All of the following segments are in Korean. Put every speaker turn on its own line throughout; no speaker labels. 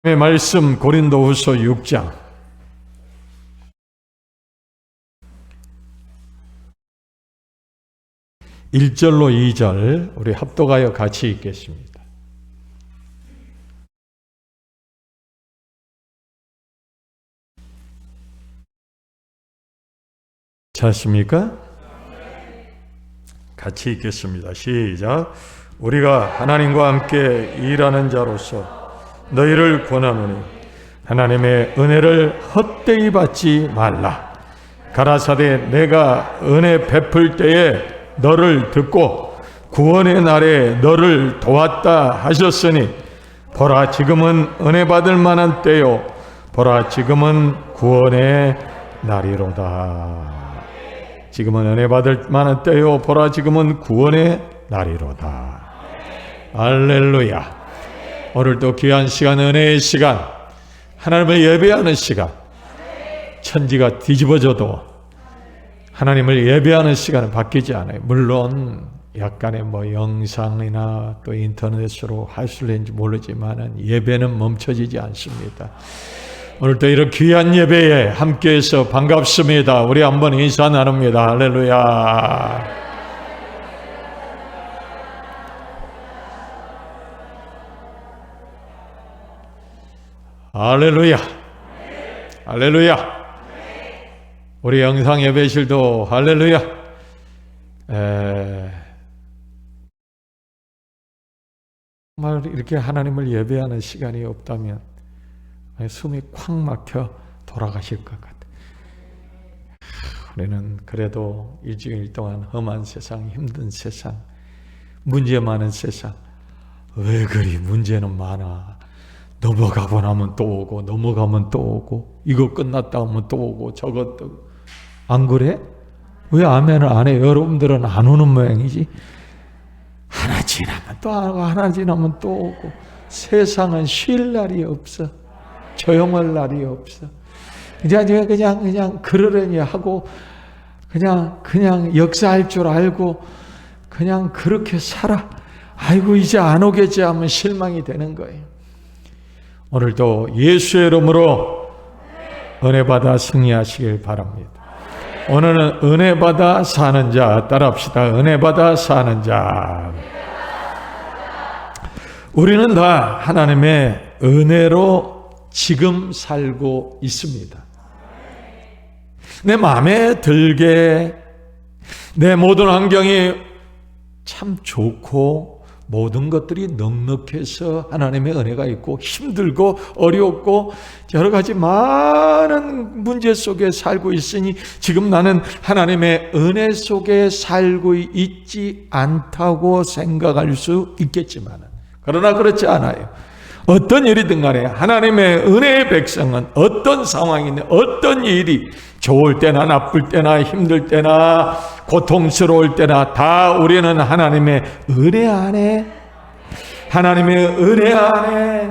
말씀 고린도후서 6장 1절로 2절 우리 합독하여 같이 읽겠습니다. 찾습니까? 같이 읽겠습니다. 시작. 우리가 하나님과 함께 일하는 자로서 너희를 권하노니 하나님의 은혜를 헛되이 받지 말라. 가라사대 내가 은혜 베풀 때에 너를 듣고 구원의 날에 너를 도왔다 하셨으니 보라 지금은 은혜 받을 만한 때요 보라 지금은 구원의 날이로다. 지금은 은혜 받을 만한 때요 보라 지금은 구원의 날이로다. 할렐루야. 오늘도 귀한 시간, 은혜의 시간, 하나님을 예배하는 시간, 천지가 뒤집어져도 하나님을 예배하는 시간은 바뀌지 않아요. 물론 약간의 영상이나 또 인터넷으로 할 수 있는지 모르지만 예배는 멈춰지지 않습니다. 오늘도 이런 귀한 예배에 함께해서 반갑습니다. 우리 한번 인사 나눕니다. 할렐루야. 할렐루야. 할렐루야. 우리 영상 예배실도 할렐루야. 정말 이렇게 하나님을 예배하는 시간이 없다면 숨이 콱 막혀 돌아가실 것 같아요. 우리는 그래도 일주일 동안 험한 세상, 힘든 세상, 문제 많은 세상, 왜 그리 문제는 많아. 넘어가고 나면 또 오고 넘어가면 또 오고 이거 끝났다 하면 또 오고 저것도 안 그래? 왜 아멘을 안 해? 여러분들은 안 오는 모양이지. 하나 지나면 또 오고 하나 지나면 또 오고 세상은 쉴 날이 없어. 조용할 날이 없어. 그냥 그러려니 하고 그냥 역사할 줄 알고 그냥 그렇게 살아. 아이고 이제 안 오겠지 하면 실망이 되는 거예요. 오늘도 예수의 이름으로 은혜 받아 승리하시길 바랍니다. 오늘은 은혜 받아 사는 자 따라합시다. 은혜 받아 사는 자. 우리는 다 하나님의 은혜로 지금 살고 있습니다. 내 마음에 들게 내 모든 환경이 참 좋고 모든 것들이 넉넉해서 하나님의 은혜가 있고 힘들고 어렵고 여러 가지 많은 문제 속에 살고 있으니 지금 나는 하나님의 은혜 속에 살고 있지 않다고 생각할 수 있겠지만 그러나 그렇지 않아요. 어떤 일이든 간에 하나님의 은혜의 백성은 어떤 상황이든 어떤 일이 좋을 때나 나쁠 때나 힘들 때나 고통스러울 때나 다 우리는 하나님의 은혜 안에 하나님의 은혜 안에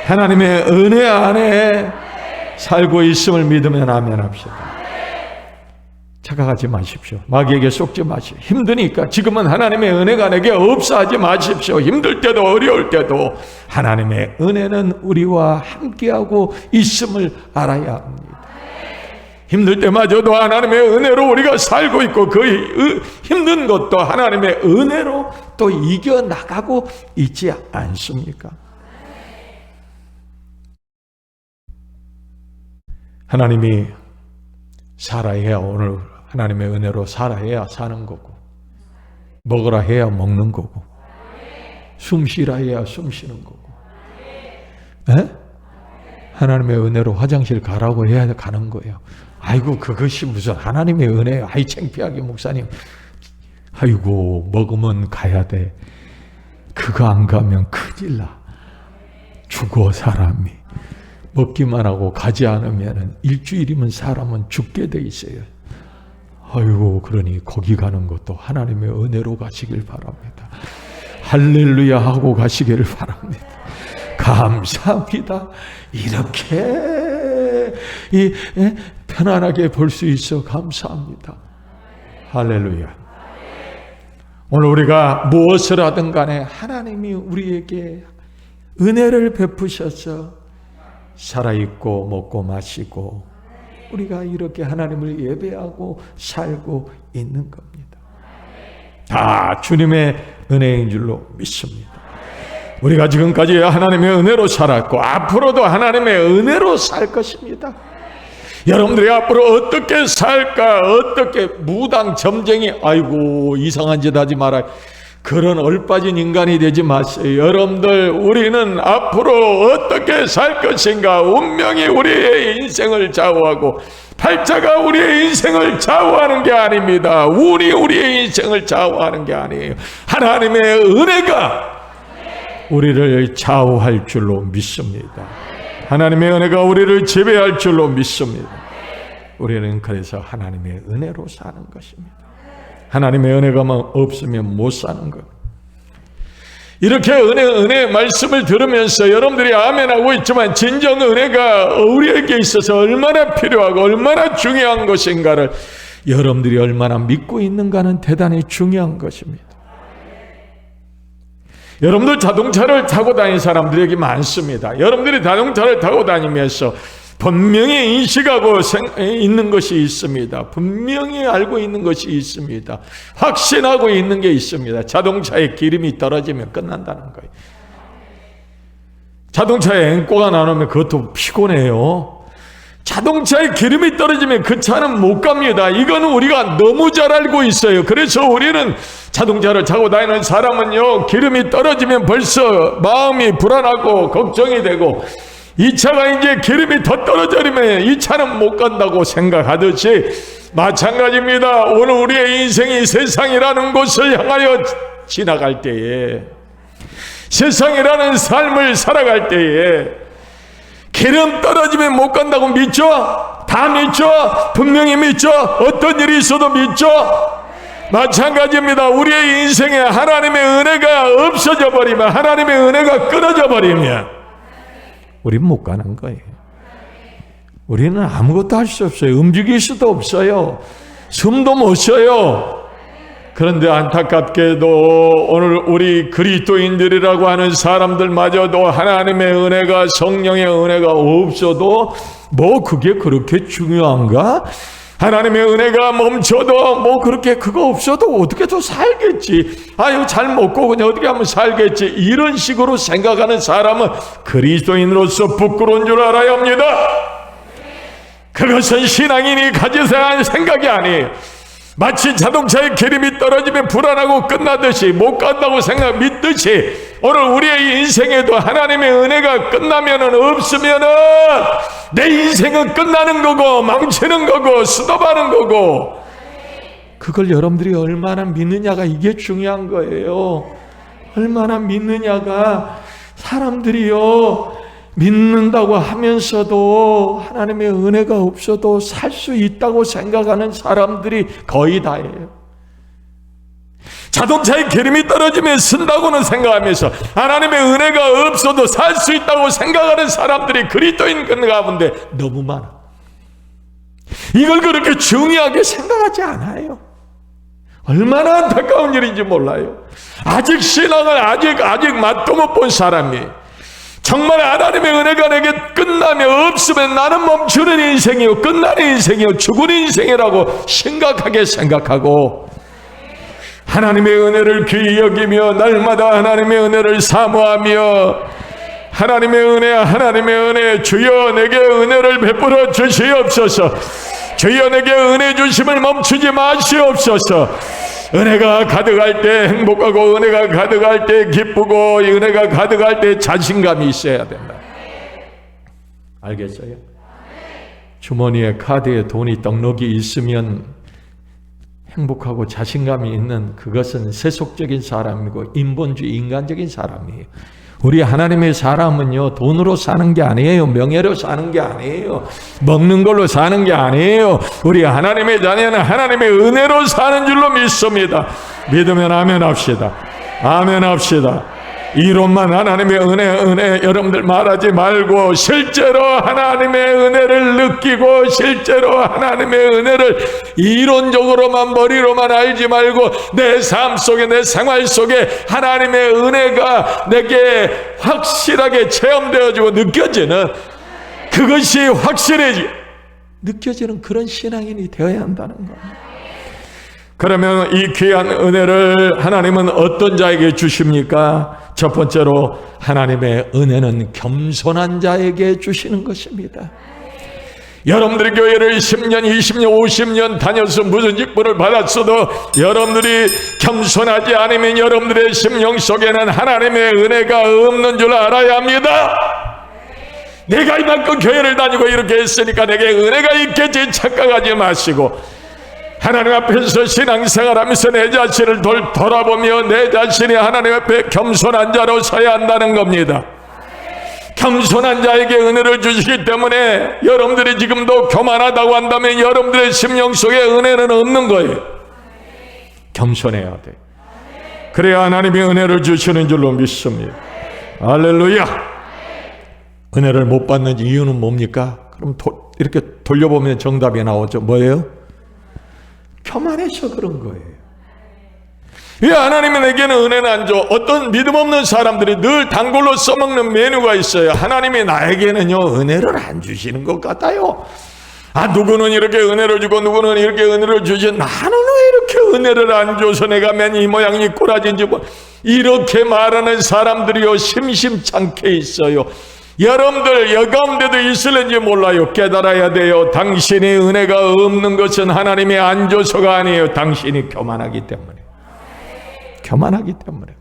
하나님의 은혜 안에 살고 있음을 믿으면 아멘 합시다. 착각하지 마십시오. 마귀에게 속지 마십시오. 힘드니까 지금은 하나님의 은혜가 내게 없어 하지 마십시오. 힘들 때도 어려울 때도 하나님의 은혜는 우리와 함께하고 있음을 알아야 합니다. 힘들 때마저도 하나님의 은혜로 우리가 살고 있고 그 힘든 것도 하나님의 은혜로 또 이겨나가고 있지 않습니까? 하나님이 살아야 오늘 하나님의 은혜로 살아야 사는 거고 먹으라 해야 먹는 거고 숨 쉬라 해야 숨 쉬는 거고 하나님의 은혜로 화장실 가라고 해야 가는 거예요. 아이고 그것이 무슨 하나님의 은혜예요. 아이 창피하게 목사님. 아이고 먹으면 가야 돼. 그거 안 가면 큰일 나. 죽어 사람이. 먹기만 하고 가지 않으면 일주일이면 사람은 죽게 돼 있어요. 아이고 그러니 거기 가는 것도 하나님의 은혜로 가시길 바랍니다. 할렐루야 하고 가시기를 바랍니다. 감사합니다. 이렇게 편안하게 볼 수 있어 감사합니다. 할렐루야. 오늘 우리가 무엇을 하든 간에 하나님이 우리에게 은혜를 베푸셔서 살아있고 먹고 마시고 우리가 이렇게 하나님을 예배하고 살고 있는 겁니다. 다 주님의 은혜인 줄로 믿습니다. 우리가 지금까지 하나님의 은혜로 살았고 앞으로도 하나님의 은혜로 살 것입니다. 여러분들이 앞으로 어떻게 살까? 어떻게 무당 점쟁이 아이고 이상한 짓 하지 마라, 그런 얼빠진 인간이 되지 마세요. 여러분들, 우리는 앞으로 어떻게 살 것인가? 운명이 우리의 인생을 좌우하고 팔자가 우리의 인생을 좌우하는 게 아닙니다. 운이 우리의 인생을 좌우하는 게 아니에요. 하나님의 은혜가 우리를 좌우할 줄로 믿습니다. 하나님의 은혜가 우리를 지배할 줄로 믿습니다. 우리는 그래서 하나님의 은혜로 사는 것입니다. 하나님의 은혜가 없으면 못 사는 것. 이렇게 은혜 말씀을 들으면서 여러분들이 아멘하고 있지만 진정 은혜가 우리에게 있어서 얼마나 필요하고 얼마나 중요한 것인가를 여러분들이 얼마나 믿고 있는가는 대단히 중요한 것입니다. 여러분들 자동차를 타고 다니는 사람들에게 많습니다. 여러분들이 자동차를 타고 다니면서 분명히 인식하고 있는 것이 있습니다. 분명히 알고 있는 것이 있습니다. 확신하고 있는 게 있습니다. 자동차에 기름이 떨어지면 끝난다는 거예요. 자동차에 앵꼬가 나오면 그것도 피곤해요. 자동차에 기름이 떨어지면 그 차는 못 갑니다. 이거는 우리가 너무 잘 알고 있어요. 그래서 우리는 자동차를 타고 다니는 사람은요, 기름이 떨어지면 벌써 마음이 불안하고 걱정이 되고, 이 차가 이제 기름이 더 떨어지면 이 차는 못 간다고 생각하듯이 마찬가지입니다. 오늘 우리의 인생이 세상이라는 곳을 향하여 지나갈 때에, 세상이라는 삶을 살아갈 때에 기름 떨어지면 못 간다고 믿죠? 다 믿죠? 분명히 믿죠? 어떤 일이 있어도 믿죠? 마찬가지입니다. 우리의 인생에 하나님의 은혜가 없어져 버리면, 하나님의 은혜가 끊어져 버리면 우리는 못 가는 거예요. 우리는 아무것도 할 수 없어요. 움직일 수도 없어요. 숨도 못 쉬어요. 그런데 안타깝게도 오늘 우리 그리스도인들이라고 하는 사람들마저도 하나님의 은혜가, 성령의 은혜가 없어도 뭐 그게 그렇게 중요한가? 하나님의 은혜가 멈춰도 뭐 그렇게 그거 없어도 어떻게 더 살겠지, 아유 잘 먹고 그냥 어떻게 하면 살겠지, 이런 식으로 생각하는 사람은 그리스도인으로서 부끄러운 줄 알아야 합니다. 그것은 신앙인이 가져야 할 생각이 아니에요. 마치 자동차에 기름이 떨어지면 불안하고 끝나듯이, 못 간다고 믿듯이 오늘 우리의 인생에도 하나님의 은혜가 없으면은 내 인생은 끝나는 거고 망치는 거고 스톱하는 거고, 그걸 여러분들이 얼마나 믿느냐가 이게 중요한 거예요. 얼마나 믿느냐가. 사람들이요, 믿는다고 하면서도 하나님의 은혜가 없어도 살 수 있다고 생각하는 사람들이 거의 다예요. 자동차에 기름이 떨어지면 쓴다고는 생각하면서 하나님의 은혜가 없어도 살 수 있다고 생각하는 사람들이 그리스도인 가운데 너무 많아. 이걸 그렇게 중요하게 생각하지 않아요. 얼마나 안타까운 일인지 몰라요. 아직 신앙을 아직 맛도 못 본 사람이 정말 하나님의 은혜가 내게 끝나면 없으면 나는 멈추는 인생이요, 끝나는 인생이요, 죽은 인생이라고 심각하게 생각하고 하나님의 은혜를 귀히 여기며 날마다 하나님의 은혜를 사모하며 하나님의 은혜, 주여 내게 은혜를 베풀어 주시옵소서. 주여 내게 은혜 주심을 멈추지 마시옵소서. 은혜가 가득할 때 행복하고, 은혜가 가득할 때 기쁘고, 은혜가 가득할 때 자신감이 있어야 된다. 알겠어요? 주머니에 카드에 돈이 떡넉이 있으면 행복하고 자신감이 있는, 그것은 세속적인 사람이고 인본주의 인간적인 사람이에요. 우리 하나님의 사람은요, 돈으로 사는 게 아니에요. 명예로 사는 게 아니에요. 먹는 걸로 사는 게 아니에요. 우리 하나님의 자녀는 하나님의 은혜로 사는 줄로 믿습니다. 믿으면 아멘 합시다. 아멘 합시다. 이론만 하나님의 은혜 여러분들 말하지 말고 실제로 하나님의 은혜를 느끼고 실제로 하나님의 은혜를 이론적으로만 머리로만 알지 말고 내 삶 속에, 내 생활 속에 하나님의 은혜가 내게 확실하게 체험되어지고 느껴지는 그것이 확실히 느껴지는 그런 신앙인이 되어야 한다는 거예요. 그러면 이 귀한 은혜를 하나님은 어떤 자에게 주십니까? 첫 번째로 하나님의 은혜는 겸손한 자에게 주시는 것입니다. 여러분들이 교회를 10년, 20년, 50년 다녀서 무슨 직분을 받았어도 여러분들이 겸손하지 않으면 여러분들의 심령 속에는 하나님의 은혜가 없는 줄 알아야 합니다. 내가 이만큼 교회를 다니고 이렇게 했으니까 내게 은혜가 있겠지 착각하지 마시고 하나님 앞에서 신앙생활하면서 내 자신을 돌아보며 내 자신이 하나님 앞에 겸손한 자로 서야 한다는 겁니다. 겸손한 자에게 은혜를 주시기 때문에 여러분들이 지금도 교만하다고 한다면 여러분들의 심령 속에 은혜는 없는 거예요. 겸손해야 돼. 그래야 하나님이 은혜를 주시는 줄로 믿습니다. 할렐루야. 은혜를 못 받는 이유는 뭡니까? 그럼 이렇게 돌려보면 정답이 나오죠. 뭐예요? 교만해서 그런 거예요. 왜 하나님이 내게는 은혜는 안 줘? 어떤 믿음 없는 사람들이 늘 단골로 써먹는 메뉴가 있어요. 하나님이 나에게는요 은혜를 안 주시는 것 같아요. 누구는 이렇게 은혜를 주고 누구는 이렇게 은혜를 주지 나는 왜 이렇게 은혜를 안 줘서 내가 맨 이 모양이 꼬라진지 뭐 이렇게 말하는 사람들이요 심심찮게 있어요. 여러분들 여가운데도 있을는지 몰라요. 깨달아야 돼요. 당신이 은혜가 없는 것은 하나님이 안 줘서가 아니에요. 당신이 교만하기 때문에. 교만하기 때문에.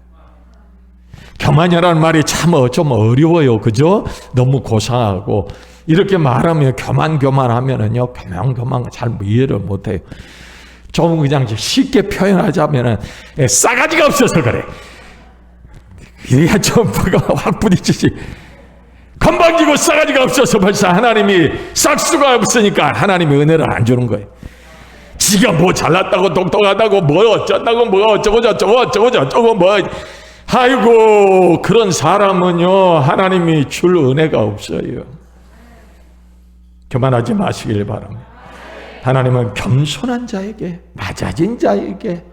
교만이라는 말이 참 좀 어려워요. 그죠? 너무 고상하고 이렇게 말하면 교만하면은요 교만 잘 이해를 못해요. 좀 그냥 쉽게 표현하자면은 싸가지가 없어서 그래. 이래야 좀 확 부딪히지. 건방지고 싸가지가 없어서 벌써 하나님이 싹수가 없으니까 하나님이 은혜를 안 주는 거예요. 지가 뭐 잘났다고 똑똑하다고 뭐 어쩐다고 뭐 어쩌고 저쩌고 뭐 아이고 그런 사람은요 하나님이 줄 은혜가 없어요. 교만하지 마시길 바랍니다. 하나님은 겸손한 자에게 낮아진 자에게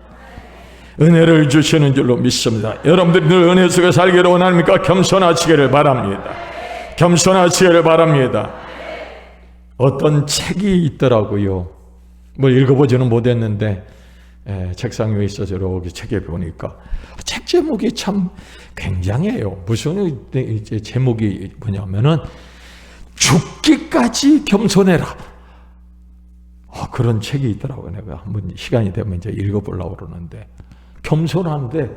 은혜를 주시는 줄로 믿습니다. 여러분들이 늘 은혜 속에 살기를 원합니까? 겸손하시기를 바랍니다. 겸손하시기를 바랍니다. 어떤 책이 있더라고요. 뭐 읽어보지는 못했는데 책상 위에 있어서 이렇게 책에 보니까 책 제목이 참 굉장해요. 무슨 이제 제목이 뭐냐면은 죽기까지 겸손해라. 그런 책이 있더라고요. 내가 한번 시간이 되면 이제 읽어보려고 그러는데 겸손한데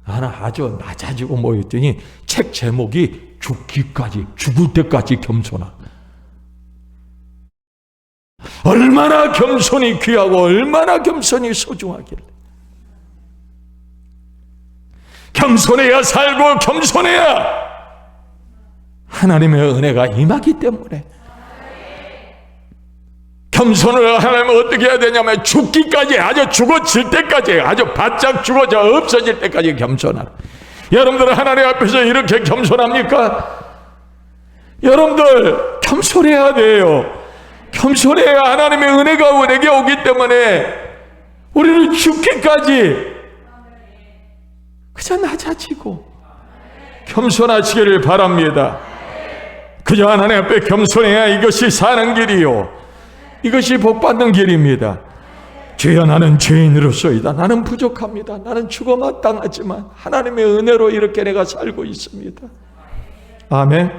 나는 아주 낮아지고 뭐 했더니 책 제목이 죽기까지 죽을 때까지 겸손하. 얼마나 겸손이 귀하고 얼마나 겸손이 소중하길래. 겸손해야 살고 겸손해야 하나님의 은혜가 임하기 때문에. 겸손을 하려면 어떻게 해야 되냐면 죽기까지 아주 죽어질 때까지 아주 바짝 죽어져 없어질 때까지 겸손하라. 여러분들은 하나님 앞에서 이렇게 겸손합니까? 여러분들 겸손해야 돼요. 겸손해야 하나님의 은혜가 내게 오기 때문에 우리는 죽기까지 그저 낮아지고 겸손하시기를 바랍니다. 그저 하나님 앞에 겸손해야 이것이 사는 길이요 이것이 복받는 길입니다. 주여 나는 죄인으로서이다. 나는 부족합니다. 나는 죽어마땅하지만 하나님의 은혜로 이렇게 내가 살고 있습니다. 아멘.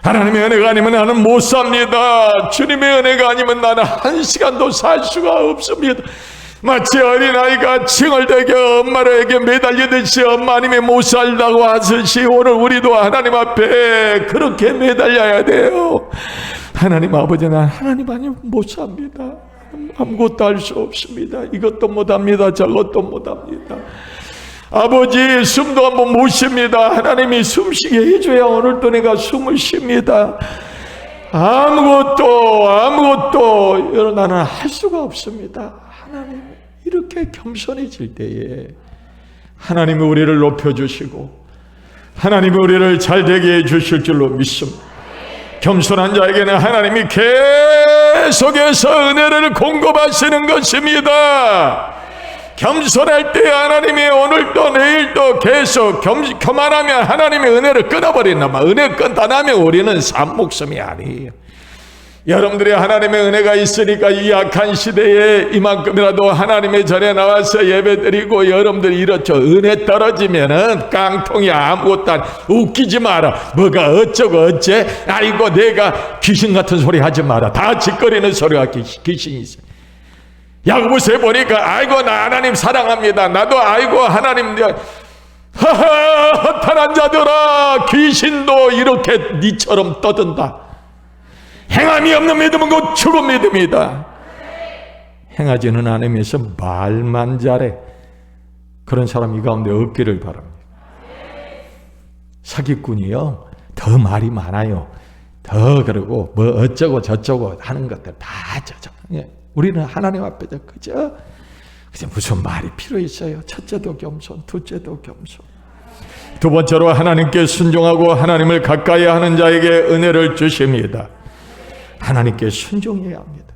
하나님의 은혜가 아니면 나는 못 삽니다. 주님의 은혜가 아니면 나는 한 시간도 살 수가 없습니다. 마치 어린아이가 칭얼대게 엄마에게 매달리듯이 엄마님이 못 살다고 하듯이 오늘 우리도 하나님 앞에 그렇게 매달려야 돼요. 하나님 아버지 난 하나님 아니면 못 삽니다. 아무것도 할 수 없습니다. 이것도 못합니다. 저것도 못합니다. 아버지 숨도 한번 못 쉽니다. 하나님이 숨쉬게 해줘야 오늘도 내가 숨을 쉽니다. 아무것도 여러분 나는 할 수가 없습니다. 하나님 이렇게 겸손해질 때에 하나님이 우리를 높여주시고 하나님이 우리를 잘되게 해주실 줄로 믿습니다. 겸손한 자에게는 하나님이 계속해서 은혜를 공급하시는 것입니다. 겸손할 때 하나님이 오늘도 내일도 계속 교만하면 하나님의 은혜를 끊어버린단 말이에요. 은혜 끊다나면 우리는 산 목숨이 아니에요. 여러분들이 하나님의 은혜가 있으니까 이 악한 시대에 이만큼이라도 하나님의 전에 나와서 예배드리고, 여러분들이 이렇죠. 은혜 떨어지면은 깡통이 아무것도 안, 웃기지 마라. 뭐가 어쩌고 어째? 아이고 내가 귀신 같은 소리 하지 마라. 다 짓거리는 소리가 귀신이 있어요. 야고보서에 보니까 아이고 나 하나님 사랑합니다. 나도 아이고 하나님 하하 허탄한 자들아, 귀신도 이렇게 니처럼 떠든다. 행함이 없는 믿음은 곧 죽은 믿음이다. 행하지는 않으면서 말만 잘해. 그런 사람 이 가운데 없기를 바랍니다. 사기꾼이요 더 말이 많아요. 더 그러고 뭐 어쩌고 저쩌고 하는 것들 다 저쩌고. 우리는 하나님 앞에서 그저 무슨 말이 필요 있어요. 첫째도 겸손, 둘째도 겸손. 두 번째로 하나님께 순종하고 하나님을 가까이 하는 자에게 은혜를 주십니다. 하나님께 순종해야 합니다.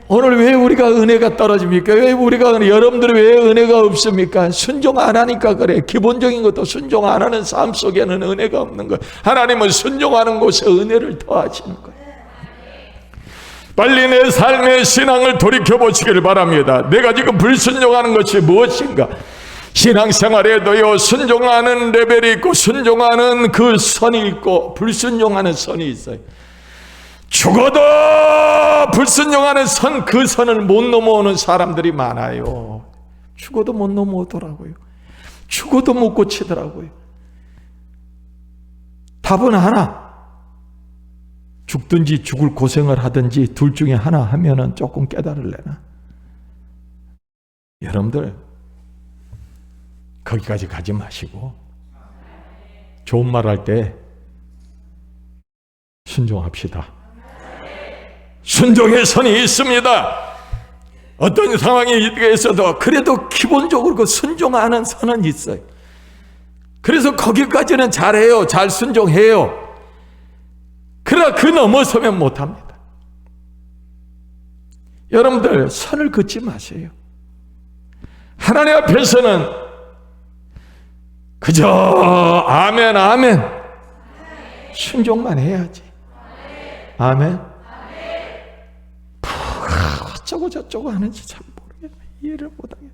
오늘 왜 우리가 은혜가 떨어집니까? 왜 우리가, 여러분들이 왜 은혜가 없습니까? 순종 안 하니까 그래. 기본적인 것도 순종 안 하는 삶 속에는 은혜가 없는 거예요. 하나님은 순종하는 곳에 은혜를 더하시는 거예요. 빨리 내 삶의 신앙을 돌이켜보시길 바랍니다. 내가 지금 불순종하는 것이 무엇인가? 신앙생활에도요 순종하는 레벨이 있고 순종하는 그 선이 있고 불순종하는 선이 있어요. 죽어도 불순종하는 선, 그 선을 못 넘어오는 사람들이 많아요. 죽어도 못 넘어오더라고요. 죽어도 못 고치더라고요. 답은 하나. 죽든지 죽을 고생을 하든지 둘 중에 하나 하면은 조금 깨달을래나. 여러분들 거기까지 가지 마시고 좋은 말 할 때 순종합시다. 순종의 선이 있습니다. 어떤 상황이 있어도 그래도 기본적으로 그 순종하는 선은 있어요. 그래서 거기까지는 잘해요. 잘 순종해요. 그러나 그 넘어서면 못합니다. 여러분들 선을 긋지 마세요. 하나님 앞에서는 그저 아멘 아멘 순종만 해야지. 아멘. 어쩌고 저쩌고 하는지 참 모르겠네. 이해를 못하겠네.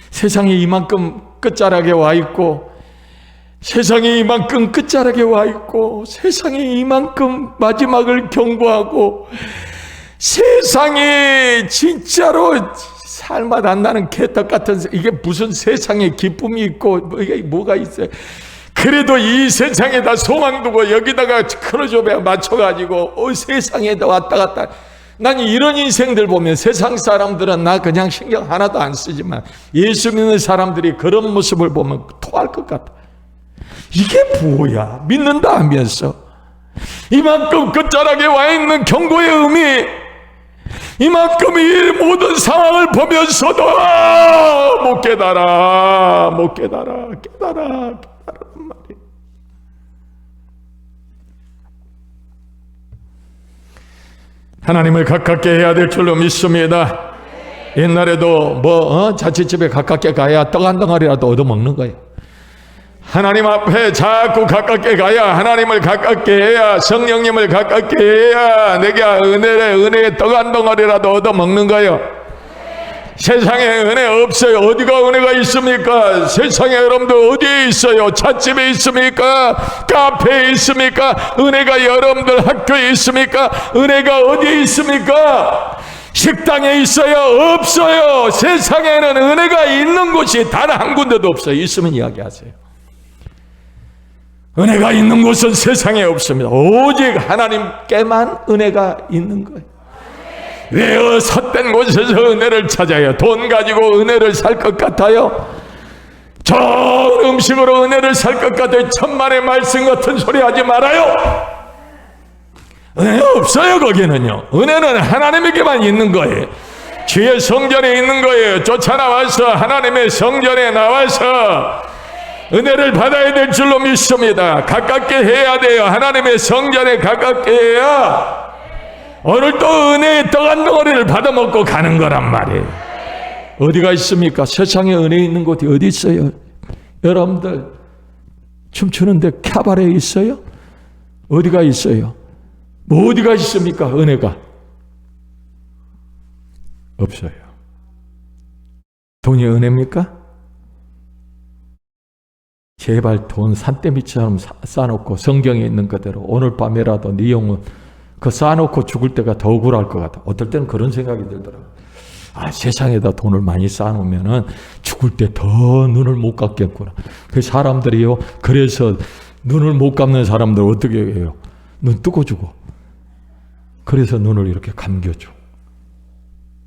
세상에 이만큼 끝자락에 와 있고, 세상에 이만큼 끝자락에 와 있고, 세상에 이만큼 마지막을 경고하고, 세상에 진짜로 살맛 안 나는 개떡 같은, 이게 무슨 세상에 기쁨이 있고 이게 뭐가 있어요. 그래도 이 세상에다 소망 두고 여기다가 크로즈업에 맞춰가지고 세상에다 왔다 갔다. 난 이런 인생들 보면 세상 사람들은 나 그냥 신경 하나도 안 쓰지만 예수 믿는 사람들이 그런 모습을 보면 토할 것 같아. 이게 뭐야? 믿는다 하면서 이만큼 끝자락에 와 있는 경고의 의미, 이만큼 이 모든 상황을 보면서도 못 깨달아 깨달아 말이에요. 하나님을 가깝게 해야 될 줄로 믿습니다. 옛날에도 자취집에 가깝게 가야 떡 한 덩어리라도 얻어먹는 거예요. 하나님 앞에 자꾸 가깝게 가야, 하나님을 가깝게 해야, 성령님을 가깝게 해야 내가 은혜의 떡 한 덩어리라도 얻어먹는 거예요. 세상에 은혜 없어요. 어디가 은혜가 있습니까? 세상에 여러분들 어디에 있어요? 찻집에 있습니까? 카페에 있습니까? 은혜가 여러분들 학교에 있습니까? 은혜가 어디에 있습니까? 식당에 있어요? 없어요. 세상에는 은혜가 있는 곳이 단 한 군데도 없어요. 있으면 이야기하세요. 은혜가 있는 곳은 세상에 없습니다. 오직 하나님께만 은혜가 있는 거예요. 왜 헛된 곳에서 은혜를 찾아요? 돈 가지고 은혜를 살 것 같아요? 좋은 음식으로 은혜를 살 것 같아요? 천만의 말씀 같은 소리 하지 말아요. 은혜 없어요. 거기는요. 은혜는 하나님에게만 있는 거예요. 주의 성전에 있는 거예요. 쫓아나와서 하나님의 성전에 나와서 은혜를 받아야 될 줄로 믿습니다. 가깝게 해야 돼요. 하나님의 성전에 가깝게 해야 오늘 또 은혜의 떡 한 덩어리를 받아먹고 가는 거란 말이에요. 어디가 있습니까? 세상에 은혜 있는 곳이 어디 있어요? 여러분들 춤추는데 캬바레 있어요? 어디가 있어요? 뭐 어디가 있습니까? 은혜가 없어요. 돈이 은혜입니까? 제발 돈 산더미처럼 쌓아놓고 성경에 있는 그대로 오늘 밤에라도 네 영혼 그 쌓아놓고 죽을 때가 더 억울할 것 같아. 어떨 때는 그런 생각이 들더라고요. 세상에다 돈을 많이 쌓아놓으면 죽을 때 더 눈을 못 감겠구나. 그 사람들이요. 그래서 눈을 못 감는 사람들 어떻게 해요? 눈 뜨고 죽어. 그래서 눈을 이렇게 감겨줘.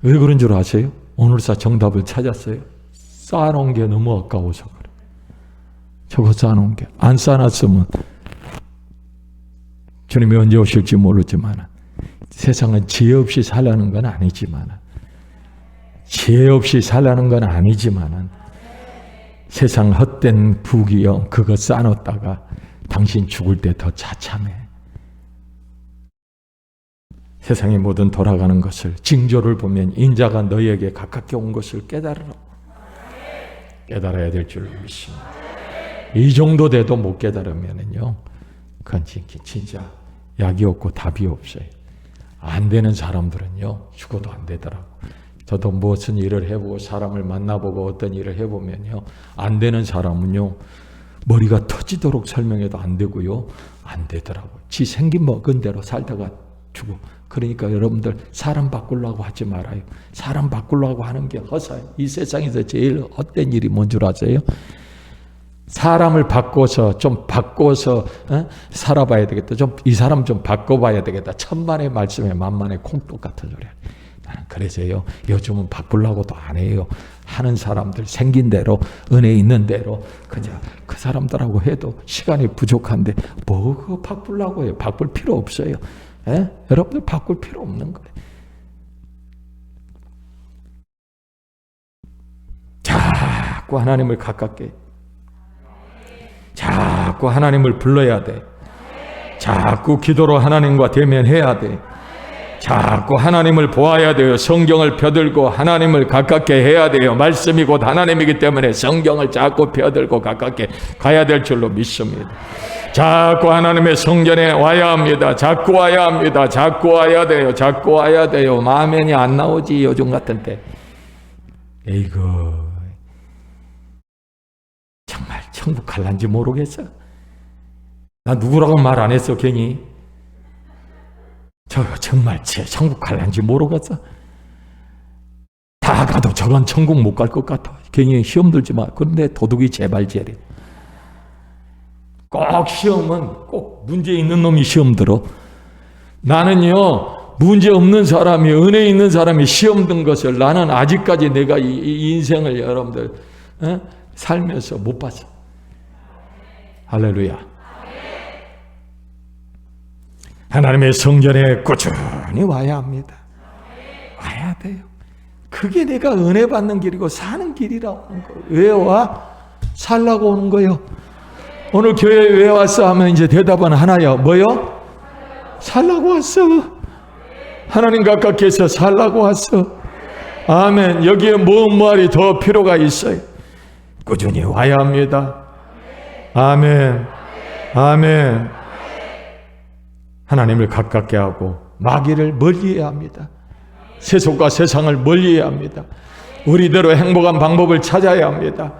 왜 그런 줄 아세요? 오늘사 정답을 찾았어요. 쌓아놓은 게 너무 아까워서 그래. 저거 쌓아놓은 게 안 쌓아놨으면 주님이 언제 오실지 모르지만 세상은 지혜 없이 살라는 건 아니지만 지혜 없이 살라는 건 아니지만 세상 헛된 부귀영 그거 쌓아놓다가 당신 죽을 때 더 차참해. 세상의 모든 돌아가는 것을 징조를 보면 인자가 너희에게 가깝게 온 것을 깨달으라. 깨달아야 될 줄로 믿습니다. 이 정도 돼도 못 깨달으면요, 그건 진짜 약이 없고 답이 없어요. 안 되는 사람들은요, 죽어도 안 되더라고. 저도 무슨 일을 해보고 사람을 만나보고 어떤 일을 해보면요, 안 되는 사람은요, 머리가 터지도록 설명해도 안 되고요, 안 되더라고요. 지 생긴 먹은 대로 살다가 죽어. 그러니까 여러분들 사람 바꾸려고 하지 말아요. 사람 바꾸려고 하는 게 허사예요. 이 세상에서 제일 헛된 일이 뭔 줄 아세요? 사람을 바꿔서 살아봐야 되겠다. 이 사람 좀 바꿔봐야 되겠다. 천만의 말씀에 만만의 콩떡 같은 소리야. 나는 그래서요. 요즘은 바꾸려고도 안 해요. 하는 사람들 생긴 대로 은혜 있는 대로 그냥 그 사람들하고 해도 시간이 부족한데 뭐 그거 바꾸려고 해요. 바꿀 필요 없어요. 여러분들 바꿀 필요 없는 거예요. 자꾸 하나님을 가깝게, 자꾸 하나님을 불러야 돼. 자꾸 기도로 하나님과 대면해야 돼. 자꾸 하나님을 보아야 돼요. 성경을 펴들고 하나님을 가깝게 해야 돼요. 말씀이 곧 하나님이기 때문에 성경을 자꾸 펴들고 가깝게 가야 될 줄로 믿습니다. 자꾸 하나님의 성전에 와야 합니다. 자꾸 와야 합니다. 자꾸 와야 돼요. 자꾸 와야 돼요. 아멘이 안 나오지 요즘 같은 때. 에이구, 정말 천국 갈란지 모르겠어. 나 누구라고 말 안 했어 괜히. 저 정말 천국 갈란지 모르겠어. 다 가도 저건 천국 못 갈 것 같아. 괜히 시험 들지 마. 그런데 도둑이 재발제래. 꼭 시험은 꼭 문제 있는 놈이 시험 들어. 나는요, 문제 없는 사람이, 은혜 있는 사람이 시험 든 것을 나는 아직까지 내가 이 인생을 여러분들 살면서 못 봤어. 할렐루야. 하나님의 성전에 꾸준히 와야 합니다. 와야 돼요. 그게 내가 은혜 받는 길이고 사는 길이라고 하는 거예요. 왜 와? 살라고 오는 거예요. 오늘 교회에 왜 왔어? 하면 이제 대답은 하나요. 뭐요? 살라고 왔어. 하나님 가깝게 해서 살라고 왔어. 아멘. 여기에 뭐할이 더 필요가 있어요. 꾸준히 와야 합니다. 아멘. 아멘. 하나님을 가깝게 하고 마귀를 멀리해야 합니다. 세속과 세상을 멀리해야 합니다. 우리대로 행복한 방법을 찾아야 합니다.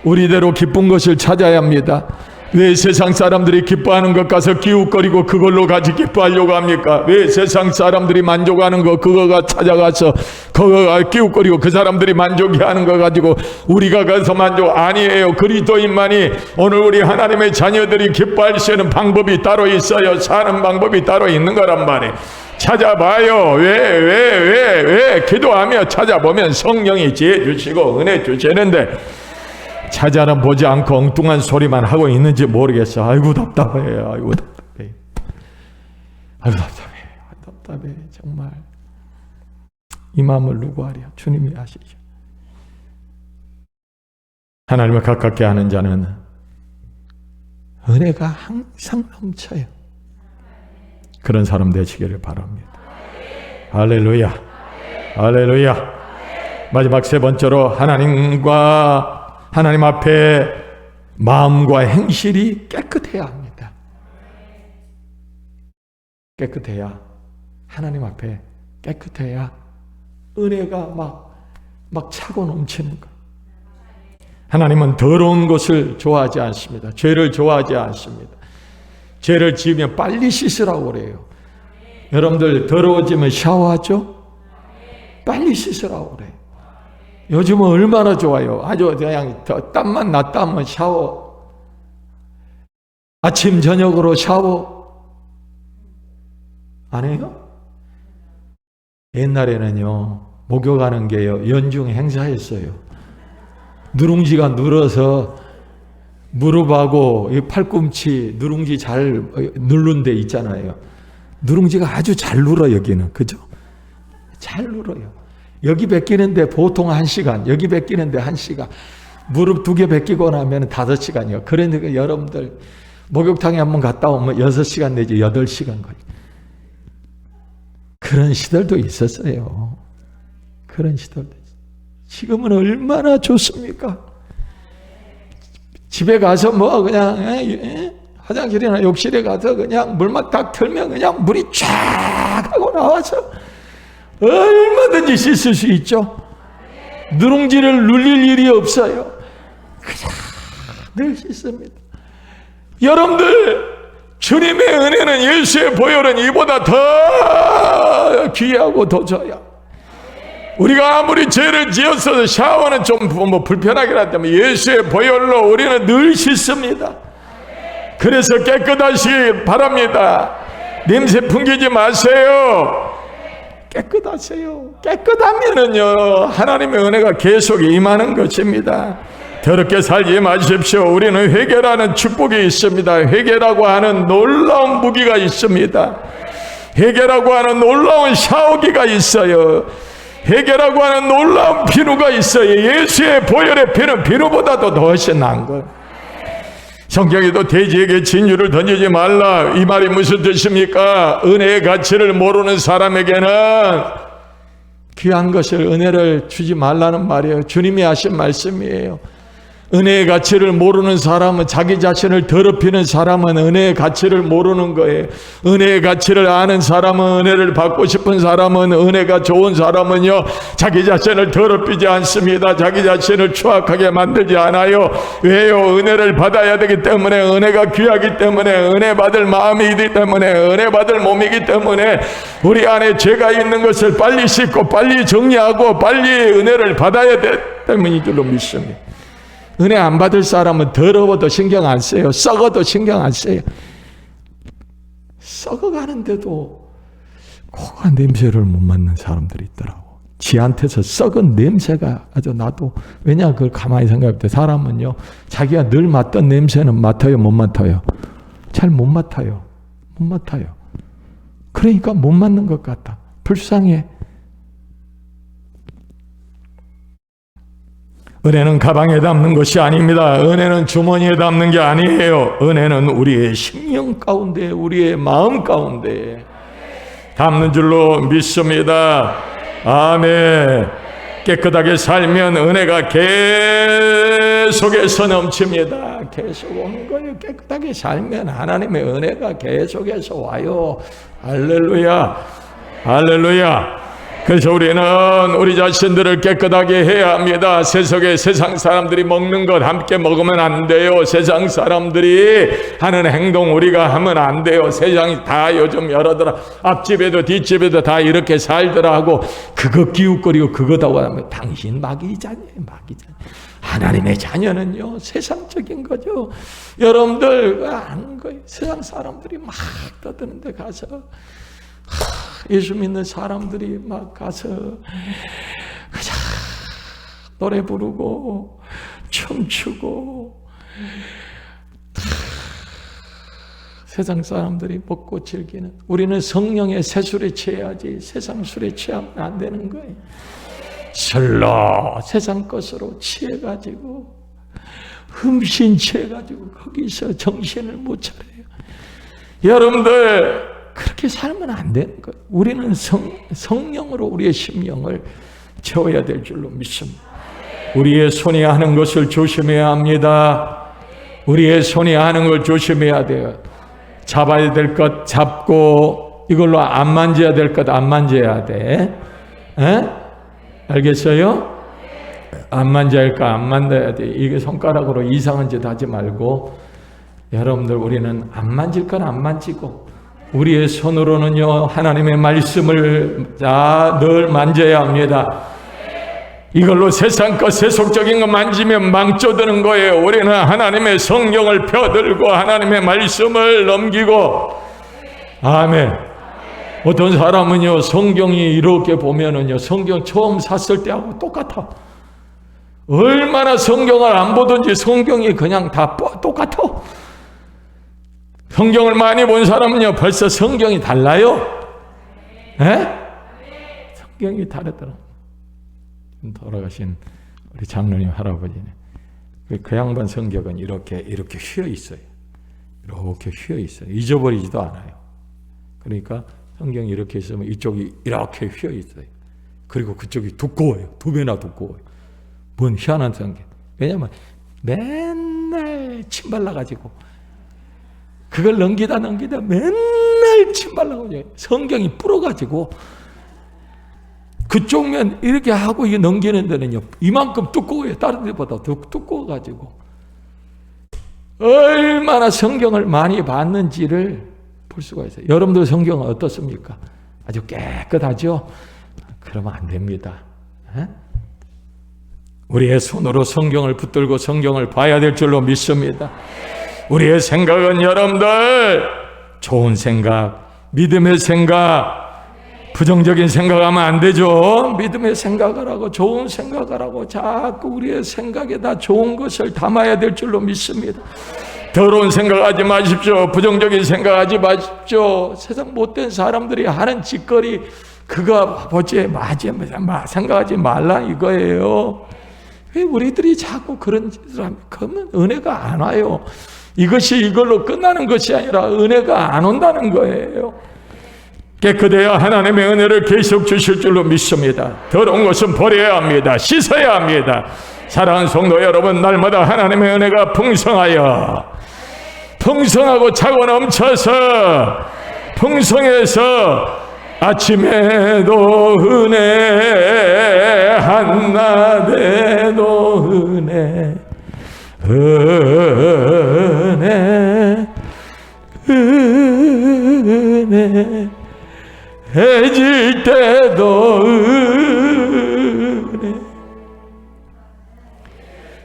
우리대로 기쁜 것을 찾아야 합니다. 왜 세상 사람들이 기뻐하는 것 가서 기웃거리고 그걸로 같이 기뻐하려고 합니까? 왜 세상 사람들이 만족하는 거 그거가 찾아가서 그거가 기웃거리고 그 사람들이 만족해하는 거 가지고 우리가 가서 만족 아니에요. 그리스도인만이 오늘 우리 하나님의 자녀들이 기뻐할 수 있는 방법이 따로 있어요. 사는 방법이 따로 있는 거란 말이에요. 찾아봐요. 왜 기도하며 찾아보면 성령이 지혜 주시고 은혜 주시는데 찾아는 보지 않고 엉뚱한 소리만 하고 있는지 모르겠어. 아이고 답답해. 아이고 답답해. 아이고 답답해. 정말 이 마음을 누구 하랴? 주님이 아시죠. 하나님을 가깝게 하는 자는 은혜가 항상 넘쳐요. 그런 사람 되시기를 바랍니다. 할렐루야. 할렐루야. 마지막 세 번째로 하나님 앞에 마음과 행실이 깨끗해야 합니다. 깨끗해야, 하나님 앞에 깨끗해야 은혜가 막 차고 넘치는 것. 하나님은 더러운 것을 좋아하지 않습니다. 죄를 좋아하지 않습니다. 죄를 지으면 빨리 씻으라고 그래요. 여러분들 더러워지면 샤워하죠? 빨리 씻으라고 그래요. 요즘은 얼마나 좋아요. 아주 그냥 땀만 났다면 샤워. 아침 저녁으로 샤워 안 해요? 옛날에는요, 목욕하는 게요, 연중 행사였어요. 누룽지가 눌어서 무릎하고 이 팔꿈치 누룽지 잘 누른 데 있잖아요. 누룽지가 아주 잘 눌어, 여기는. 그죠? 잘 눌어요. 여기 벗기는데 보통 1시간, 여기 벗기는데 1시간, 무릎 2개 벗기고 나면 5시간이요. 그러니까 여러분들 목욕탕에 한번 갔다 오면 6시간 내지 8시간 걸려요. 그런 시절도 있었어요. 그런 시절도 있어요. 지금은 얼마나 좋습니까? 집에 가서 뭐 그냥 화장실이나 욕실에 가서 그냥 물만 딱 틀면 그냥 물이 쫙 하고 나와서 얼마든지 씻을 수 있죠. 누룽지를 눌릴 일이 없어요. 그냥 늘 씻습니다. 여러분들, 주님의 은혜는, 예수의 보혈은 이보다 더 귀하고 더 좋아요. 우리가 아무리 죄를 지었어도 샤워는 좀 뭐 불편하긴 하지만 예수의 보혈로 우리는 늘 씻습니다. 그래서 깨끗하시길 바랍니다. 냄새 풍기지 마세요. 깨끗하세요. 깨끗하면은요, 하나님의 은혜가 계속 임하는 것입니다. 더럽게 살지 마십시오. 우리는 회개라는 축복이 있습니다. 회개라고 하는 놀라운 무기가 있습니다. 회개라고 하는 놀라운 샤워기가 있어요. 회개라고 하는 놀라운 비누가 있어요. 예수의 보혈의 피는 비누보다도 더 훨씬 나은 거예요. 성경에도 돼지에게 진유를 던지지 말라, 이 말이 무슨 뜻입니까? 은혜의 가치를 모르는 사람에게는 귀한 것을, 은혜를 주지 말라는 말이에요. 주님이 하신 말씀이에요. 은혜의 가치를 모르는 사람은, 자기 자신을 더럽히는 사람은 은혜의 가치를 모르는 거예요. 은혜의 가치를 아는 사람은, 은혜를 받고 싶은 사람은, 은혜가 좋은 사람은요, 자기 자신을 더럽히지 않습니다. 자기 자신을 추악하게 만들지 않아요. 왜요? 은혜를 받아야 되기 때문에, 은혜가 귀하기 때문에, 은혜 받을 마음이기 때문에, 은혜 받을 몸이기 때문에, 우리 안에 죄가 있는 것을 빨리 씻고 빨리 정리하고 빨리 은혜를 받아야 되기 때문인 줄로 믿습니다. 은혜 안 받을 사람은 더러워도 신경 안 써요. 썩어도 신경 안 써요. 썩어가는데도 코가 냄새를 못 맡는 사람들이 있더라고. 지한테서 썩은 냄새가 아주 나도. 왜냐, 그걸 가만히 생각해 볼 때 사람은요, 자기가 늘 맡던 냄새는 맡아요, 못 맡아요? 잘 못 맡아요. 못 맡아요. 그러니까 못 맡는 것 같다. 불쌍해. 은혜는 가방에 담는 것이 아닙니다. 은혜는 주머니에 담는 게 아니에요. 은혜는 우리의 심령 가운데, 우리의 마음 가운데 담는 줄로 믿습니다. 아멘. 깨끗하게 살면 은혜가 계속해서 넘칩니다. 계속 오는 거예요. 깨끗하게 살면 하나님의 은혜가 계속해서 와요. 할렐루야. 할렐루야. 그래서 우리는 우리 자신들을 깨끗하게 해야 합니다. 세상 사람들이 먹는 것 함께 먹으면 안 돼요. 세상 사람들이 하는 행동 우리가 하면 안 돼요. 세상이 다 요즘 여러더라, 앞집에도 뒷집에도 다 이렇게 살더라 하고 그거 기웃거리고 그거다고 하면 당신 마귀 자녀예요. 마귀 자녀. 하나님의 자녀는요, 세상적인 거죠. 여러분들 아는 거예요. 세상 사람들이 막 떠드는 데 가서 예수 믿는 사람들이 막 가서 그냥 노래 부르고 춤추고, 세상 사람들이 먹고 즐기는, 우리는 성령의 새술에 취해야지 세상 술에 취하면 안 되는 거예요. 술로 세상 것으로 취해가지고 흠신 취해가지고 거기서 정신을 못 차려요. 여러분들 그렇게 살면 안 되는 거예요. 우리는 성령으로 우리의 심령을 채워야 될 줄로 믿습니다. 우리의 손이 하는 것을 조심해야 합니다. 우리의 손이 하는 걸 조심해야 돼요. 잡아야 될 것 잡고 이걸로 안 만져야 될 것 안 만져야 돼. 에? 알겠어요? 안 만져야 할 거 안 만져야 돼. 이게 손가락으로 이상한 짓 하지 말고 여러분들 우리는 안 만질 건 안 만지고 우리의 손으로는요 하나님의 말씀을 늘 만져야 합니다. 이걸로 세상 것 세속적인 거 만지면 망쳐드는 거예요. 우리는 하나님의 성경을 펴들고 하나님의 말씀을 넘기고 아멘. 어떤 사람은요 성경이 이렇게 보면은요 성경 처음 샀을 때하고 똑같아. 얼마나 성경을 안 보든지 성경이 그냥 다 똑같아. 성경을 많이 본 사람은요 벌써 성경이 달라요. 에? 성경이 다르더라. 돌아가신 우리 장로님 할아버지네. 그 양반 성경은 이렇게 휘어 있어요. 이렇게 휘어 있어요. 잊어버리지도 않아요. 그러니까 성경이 이렇게 있으면 이쪽이 이렇게 휘어 있어요. 그리고 그쪽이 두꺼워요. 2배나 두꺼워요. 뭔 희한한 성경. 왜냐면 맨날 침 발라가지고 그걸 넘기다 맨날 침 발라가지고 성경이 불어가지고 그쪽 면 이렇게 하고 이게 넘기는 데는요 이만큼 두꺼워요. 다른 데보다 더 두꺼워가지고 얼마나 성경을 많이 봤는지를 볼 수가 있어요. 여러분들 성경은 어떻습니까? 아주 깨끗하죠? 그러면 안 됩니다. 에? 우리의 손으로 성경을 붙들고 성경을 봐야 될 줄로 믿습니다. 우리의 생각은 여러분들 좋은 생각, 믿음의 생각, 부정적인 생각하면 안 되죠. 믿음의 생각을 하고 좋은 생각을 하고 자꾸 우리의 생각에다 좋은 것을 담아야 될 줄로 믿습니다. 더러운 생각하지 마십시오. 부정적인 생각하지 마십시오. 세상 못된 사람들이 하는 짓거리 그거 보지 생각하지 말라 이거예요. 왜 우리들이 자꾸 그런 짓을 하면 그러면 은혜가 안 와요. 이것이 이걸로 끝나는 것이 아니라 은혜가 안 온다는 거예요. 깨끗해야 하나님의 은혜를 계속 주실 줄로 믿습니다. 더러운 것은 버려야 합니다. 씻어야 합니다. 사랑하는 성도 여러분, 날마다 하나님의 은혜가 풍성하고 차고 넘쳐서 풍성해서 아침에도 은혜, 한낮에도 은혜, 은혜, 해질 때도 은혜.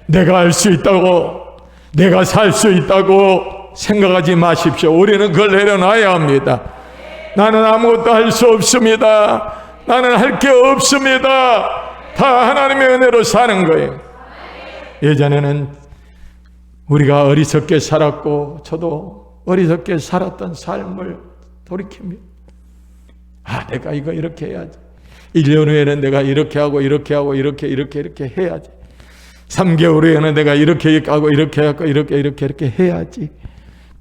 내가 할 수 있다고, 내가 살 수 있다고 생각하지 마십시오. 우리는 그걸 내려놔야 합니다. 나는 아무것도 할 수 없습니다. 나는 할 게 없습니다. 다 하나님의 은혜로 사는 거예요. 예전에는 우리가 어리석게 살았고 저도 어리석게 살았던 삶을 돌이킵니다. 내가 이거 이렇게 해야지. 1년 후에는 내가 이렇게 하고 이렇게 하고 이렇게 해야지. 3개월 후에는 내가 이렇게 하고 이렇게 하고 이렇게 해야지.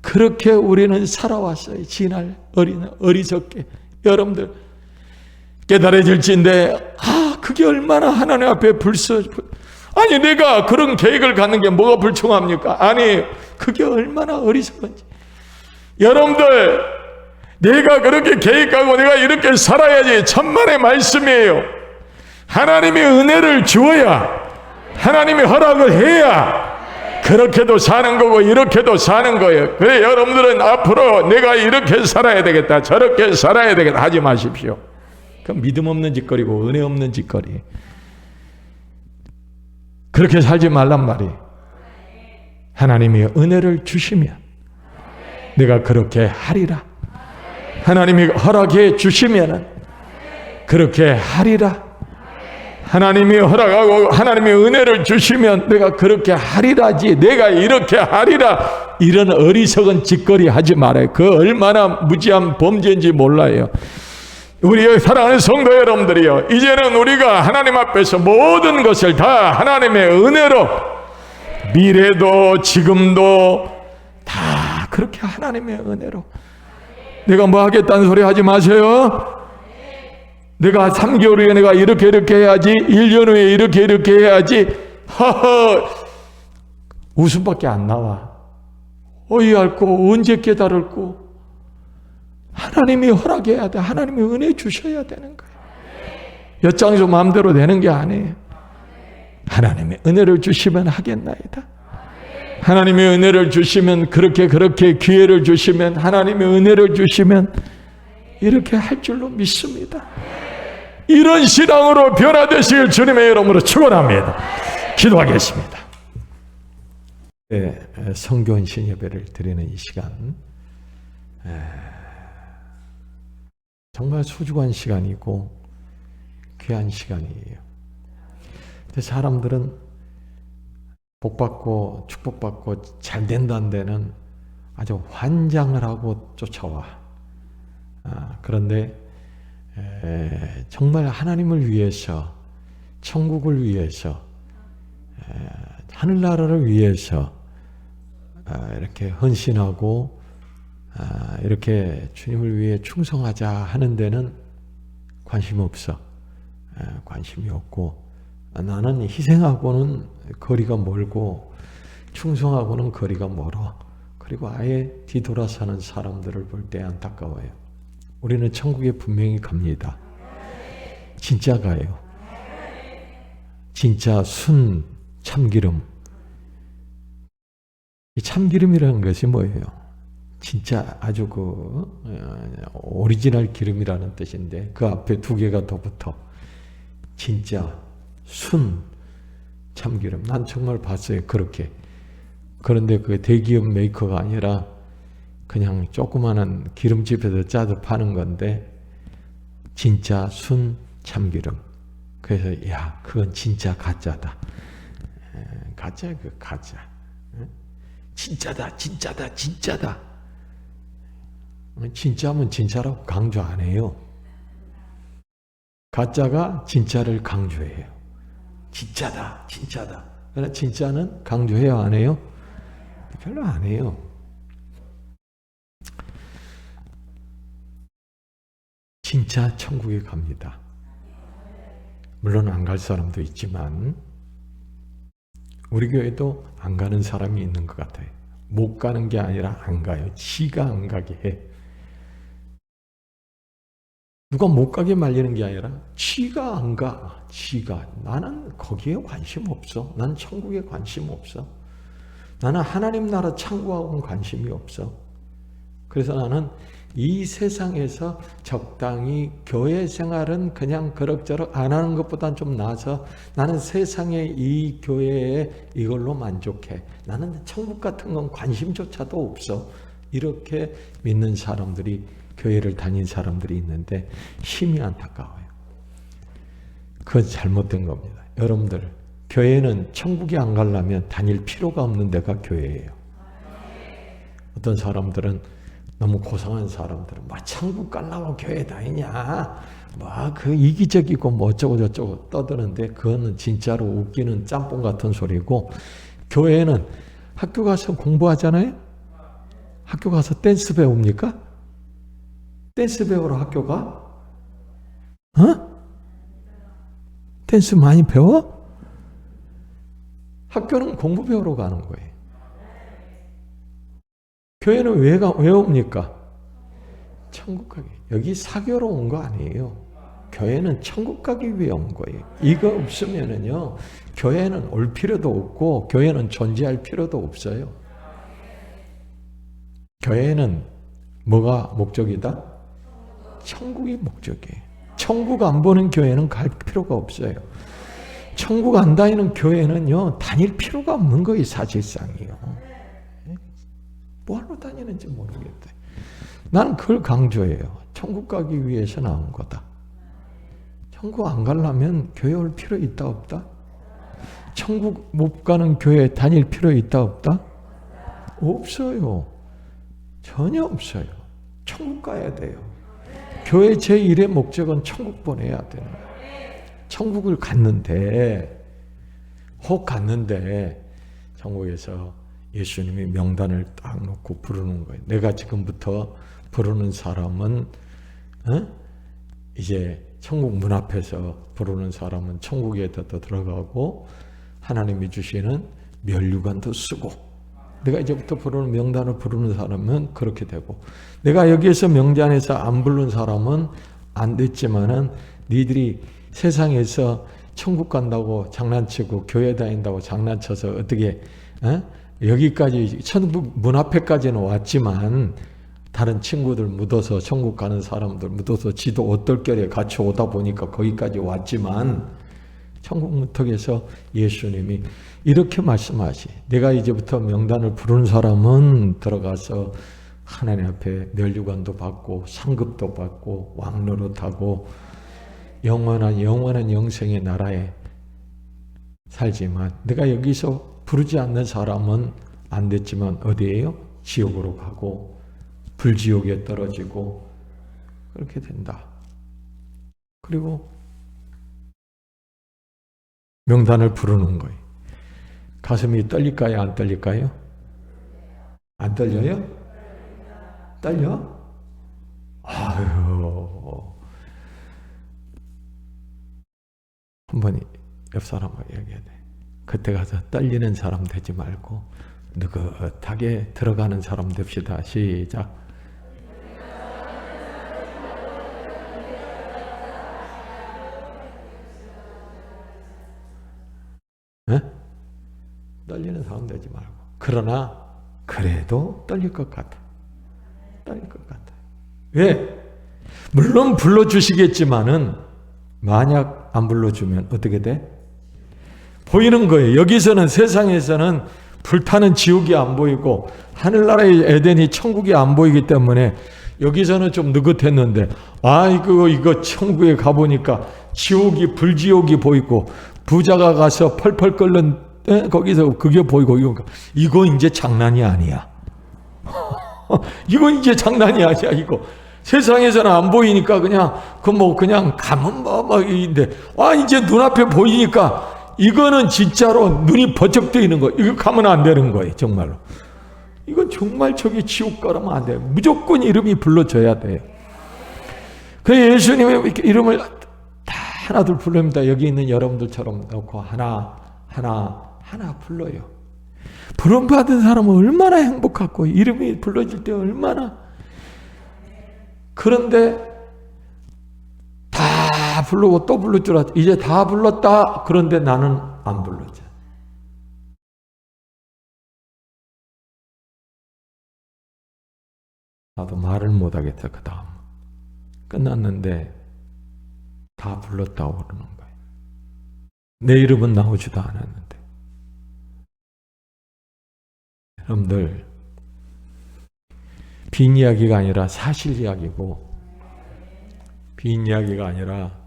그렇게 우리는 살아왔어요. 지날 어리석게. 여러분들 깨달아질진데 그게 얼마나 하나님 앞에 아니 내가 그런 계획을 갖는 게 뭐가 불충합니까? 아니 그게 얼마나 어리석은지. 여러분들 내가 그렇게 계획하고 내가 이렇게 살아야지. 천만의 말씀이에요. 하나님의 은혜를 주어야, 하나님의 허락을 해야 그렇게도 사는 거고 이렇게도 사는 거예요. 그래 여러분들은 앞으로 내가 이렇게 살아야 되겠다, 저렇게 살아야 되겠다 하지 마십시오. 그건 믿음 없는 짓거리고 은혜 없는 짓거리. 그렇게 살지 말란 말이에요. 하나님이 은혜를 주시면 내가 그렇게 하리라. 하나님이 허락해 주시면 그렇게 하리라. 하나님이 허락하고 하나님이 은혜를 주시면 내가 그렇게 하리라지, 내가 이렇게 하리라, 이런 어리석은 짓거리 하지 말아요. 그 얼마나 무지한 범죄인지 몰라요. 우리 사랑하는 성도 여러분들이요, 이제는 우리가 하나님 앞에서 모든 것을 다 하나님의 은혜로, 미래도 지금도 다 그렇게 하나님의 은혜로. 내가 뭐 하겠다는 소리 하지 마세요. 내가 3개월 후에 내가 이렇게 해야지, 1년 후에 이렇게 해야지. 하하, 웃음밖에 안 나와. 어이할고 언제 깨달을고. 하나님이 허락해야 돼. 하나님이 은혜 주셔야 되는 거예요. 엿장수 마음대로 되는 게 아니에요. 하나님의 은혜를 주시면 하겠나이다. 하나님의 은혜를 주시면, 그렇게 기회를 주시면, 하나님의 은혜를 주시면 이렇게 할 줄로 믿습니다. 이런 신앙으로 변화되실 주님의 이름으로 축원합니다. 기도하겠습니다. 성교헌신 예배를 드리는 이 시간, 정말 소중한 시간이고 귀한 시간이에요. 근데 사람들은 복받고 축복받고 잘 된다는 데는 아주 환장을 하고 쫓아와. 그런데 정말 하나님을 위해서, 천국을 위해서, 하늘나라를 위해서 이렇게 헌신하고 이렇게 주님을 위해 충성하자 하는 데는 관심 없어. 관심이 없고, 나는 희생하고는 거리가 멀고 충성하고는 거리가 멀어. 그리고 아예 뒤돌아서는 사람들을 볼 때 안타까워요. 우리는 천국에 분명히 갑니다. 진짜 가요. 진짜 순 참기름. 이 참기름이라는 것이 뭐예요? 진짜 아주 오리지널 기름이라는 뜻인데 그 앞에 두 개가 더 붙어. 진짜 순 참기름. 난 정말 봤어요. 그렇게. 그런데 그 대기업 메이커가 아니라 그냥 조그마한 기름집에서 짜서 파는 건데 진짜 순 참기름. 그래서 야, 그건 진짜 가짜다. 가짜, 그 가짜. 진짜다, 진짜다, 진짜다. 진짜면 진짜라고 강조 안 해요. 가짜가 진짜를 강조해요. 진짜다, 진짜다. 그러나 진짜는 강조해요, 안 해요? 별로 안 해요. 진짜 천국에 갑니다. 물론 안 갈 사람도 있지만 우리 교회도 안 가는 사람이 있는 것 같아요. 못 가는 게 아니라 안 가요. 지가 안 가게 해. 누가 못 가게 말리는 게 아니라 지가 안 가. 지가. 나는 거기에 관심 없어. 나는 천국에 관심 없어. 나는 하나님 나라 창구하고는 관심이 없어. 그래서 나는 이 세상에서 적당히 교회 생활은 그냥 그럭저럭 안 하는 것보단 좀 나아서 나는 세상의 이 교회에 이걸로 만족해. 나는 천국 같은 건 관심조차도 없어. 이렇게 믿는 사람들이, 교회를 다닌 사람들이 있는데 심히 안타까워요. 그건 잘못된 겁니다. 여러분들, 교회는 천국에 안 가려면 다닐 필요가 없는 데가 교회예요. 어떤 사람들은, 너무 고상한 사람들은 막 천국 가려고 교회 다니냐, 막 그 이기적이고 뭐 어쩌고 저쩌고 떠드는데 그거는 진짜로 웃기는 짬뽕 같은 소리고, 교회는 학교 가서 공부하잖아요. 학교 가서 댄스 배웁니까? 댄스 배우러 학교 가? 댄스 많이 배워? 학교는 공부 배우러 가는 거예요. 교회는 왜 옵니까? 천국 가기. 여기 사교로 온 거 아니에요. 교회는 천국 가기 위해 온 거예요. 이거 없으면은요, 교회는 올 필요도 없고, 교회는 존재할 필요도 없어요. 교회는 뭐가 목적이다? 천국이 목적이에요. 천국 안 보는 교회는 갈 필요가 없어요. 천국 안 다니는 교회는요, 다닐 필요가 없는 거예요, 사실상이요. 뭐하러 다니는지 모르겠대. 나는 그걸 강조해요. 천국 가기 위해서 나온 거다. 천국 안 가려면 교회 올 필요 있다 없다? 천국 못 가는 교회 다닐 필요 있다 없다? 없어요. 전혀 없어요. 천국 가야 돼요. 교회 제1의 목적은 천국 보내야 되는 거예요. 천국을 갔는데, 혹 갔는데 천국에서 예수님이 명단을 딱 놓고 부르는 거예요. 내가 지금부터 부르는 사람은 이제 천국 문 앞에서 부르는 사람은 천국에 더 들어가고 하나님이 주시는 면류관도 쓰고, 내가 이제부터 부르는 명단을 부르는 사람은 그렇게 되고, 내가 여기에서 명단에서 안 부르는 사람은 안 됐지만은 니들이 세상에서 천국 간다고 장난치고 교회 다닌다고 장난쳐서 어떻게 여기까지 천국 문 앞에까지는 왔지만 다른 친구들 묻어서 천국 가는 사람들 묻어서 지도 어떨결에 같이 오다 보니까 거기까지 왔지만 천국 문턱에서 예수님이 이렇게 말씀하시, 내가 이제부터 명단을 부르는 사람은 들어가서 하나님 앞에 면류관도 받고 상급도 받고 왕노릇하고 영원한 영생의 나라에 살지만, 내가 여기서 부르지 않는 사람은 안 됐지만 어디에요? 지옥으로 가고 불지옥에 떨어지고 그렇게 된다. 그리고 명단을 부르는 거예요. 가슴이 떨릴까요? 안 떨릴까요? 안 떨려요? 떨려? 아유, 한번 옆 사람과 얘기해야 돼. 그때 가서 떨리는 사람 되지 말고 느긋하게 들어가는 사람 됩시다. 시작. 네? 떨리는 사람 되지 말고. 그러나 그래도 떨릴 것 같아. 떨릴 것 같아. 왜? 물론 불러주시겠지만은 만약 안 불러주면 어떻게 돼? 보이는 거예요. 여기서는 세상에서는 불타는 지옥이 안 보이고 하늘나라의 에덴이 천국이 안 보이기 때문에 여기서는 좀 느긋했는데, 이거 천국에 가보니까 지옥이 불지옥이 보이고 부자가 가서 펄펄 끓는 거기서 그게 보이고, 이거 이제 장난이 아니야. 이거 이제 장난이 아니야. 이거 세상에서는 안 보이니까 그냥 그냥 가면 인데 이제 눈앞에 보이니까 이거는 진짜로 눈이 번쩍 뜨이는 거. 이거 가면 안 되는 거예요. 정말로. 이건 정말 저기 지옥 가면 안 돼요. 무조건 이름이 불러져야 돼요. 그래서 예수님의 이름을 다 하나둘 부릅니다. 여기 있는 여러분들처럼 놓고 하나 불러요. 부름받은 사람은 얼마나 행복하고 이름이 불러질 때 얼마나. 그런데 다 부르고 또 부를 줄 알았지. 이제 다 불렀다. 그런데 나는 안 불렀지. 나도 말을 못하겠어. 그 다음 끝났는데 다 불렀다고 그러는 거예요. 내 이름은 나오지도 않았는데. 여러분들, 빈 이야기가 아니라 사실 이야기고, 빈 이야기가 아니라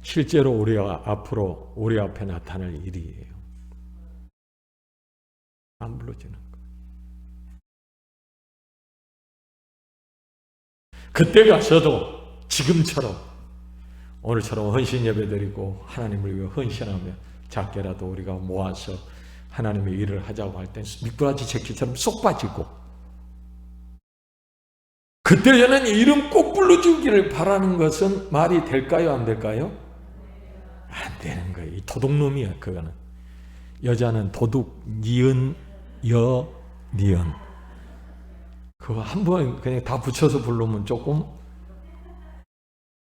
실제로 앞으로 우리 앞에 나타날 일이에요. 안 불러주는 거예요. 그때 가서도 지금처럼 오늘처럼 헌신 예배 드리고 하나님을 위해 헌신하며 작게라도 우리가 모아서 하나님의 일을 하자고 할 땐 미꾸라지 새끼처럼 쏙 빠지고, 그때 저는 이름 꼭 불러주기를 바라는 것은 말이 될까요? 안 될까요? 안 되는 거예요. 이 도둑놈이야. 그거는. 여자는 도둑, 니은, 니은. 그거 한번 그냥 다 붙여서 부르면 조금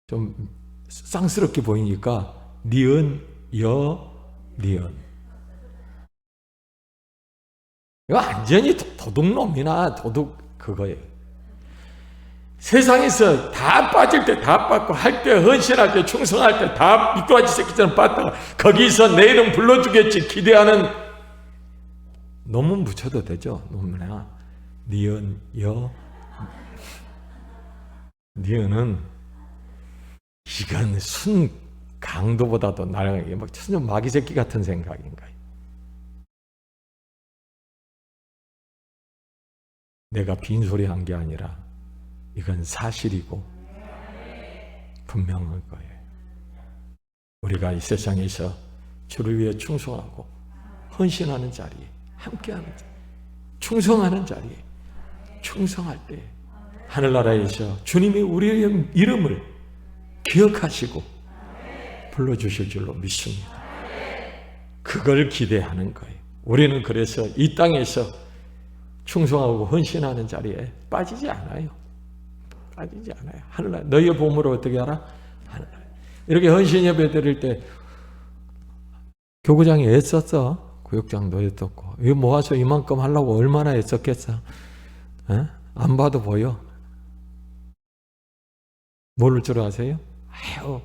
좀 쌍스럽게 보이니까 니은, 니은. 이거 완전히 도둑놈이나 도둑 그거예요. 세상에서 다 빠질 때 다 빠고 할 때 헌신할 때 충성할 때 다 미꾸라지 새끼처럼 빠다가 거기서 내 이름 불러주겠지 기대하는 놈은 붙여도 되죠. 놈이나 니은, 니은은 이건 순 강도보다도 나랑하게 막 천년 마귀 새끼 같은 생각인가요? 내가 빈소리 한 게 아니라 이건 사실이고 분명한 거예요. 우리가 이 세상에서 주를 위해 충성하고 헌신하는 자리에, 함께하는 자리에, 충성하는 자리에, 충성할 때 하늘나라에서 주님이 우리의 이름을 기억하시고 불러주실 줄로 믿습니다. 그걸 기대하는 거예요. 우리는 그래서 이 땅에서 충성하고 헌신하는 자리에 빠지지 않아요. 빠지지 않아요. 하늘나라 너희의 보물을 어떻게 알아? 하늘나라. 이렇게 헌신 예배 드릴 때 교구장이 애썼어. 구역장도 애썼고 이거 모아서 이만큼 하려고 얼마나 애썼겠어. 안 봐도 보여. 모를 줄 아세요? 아유,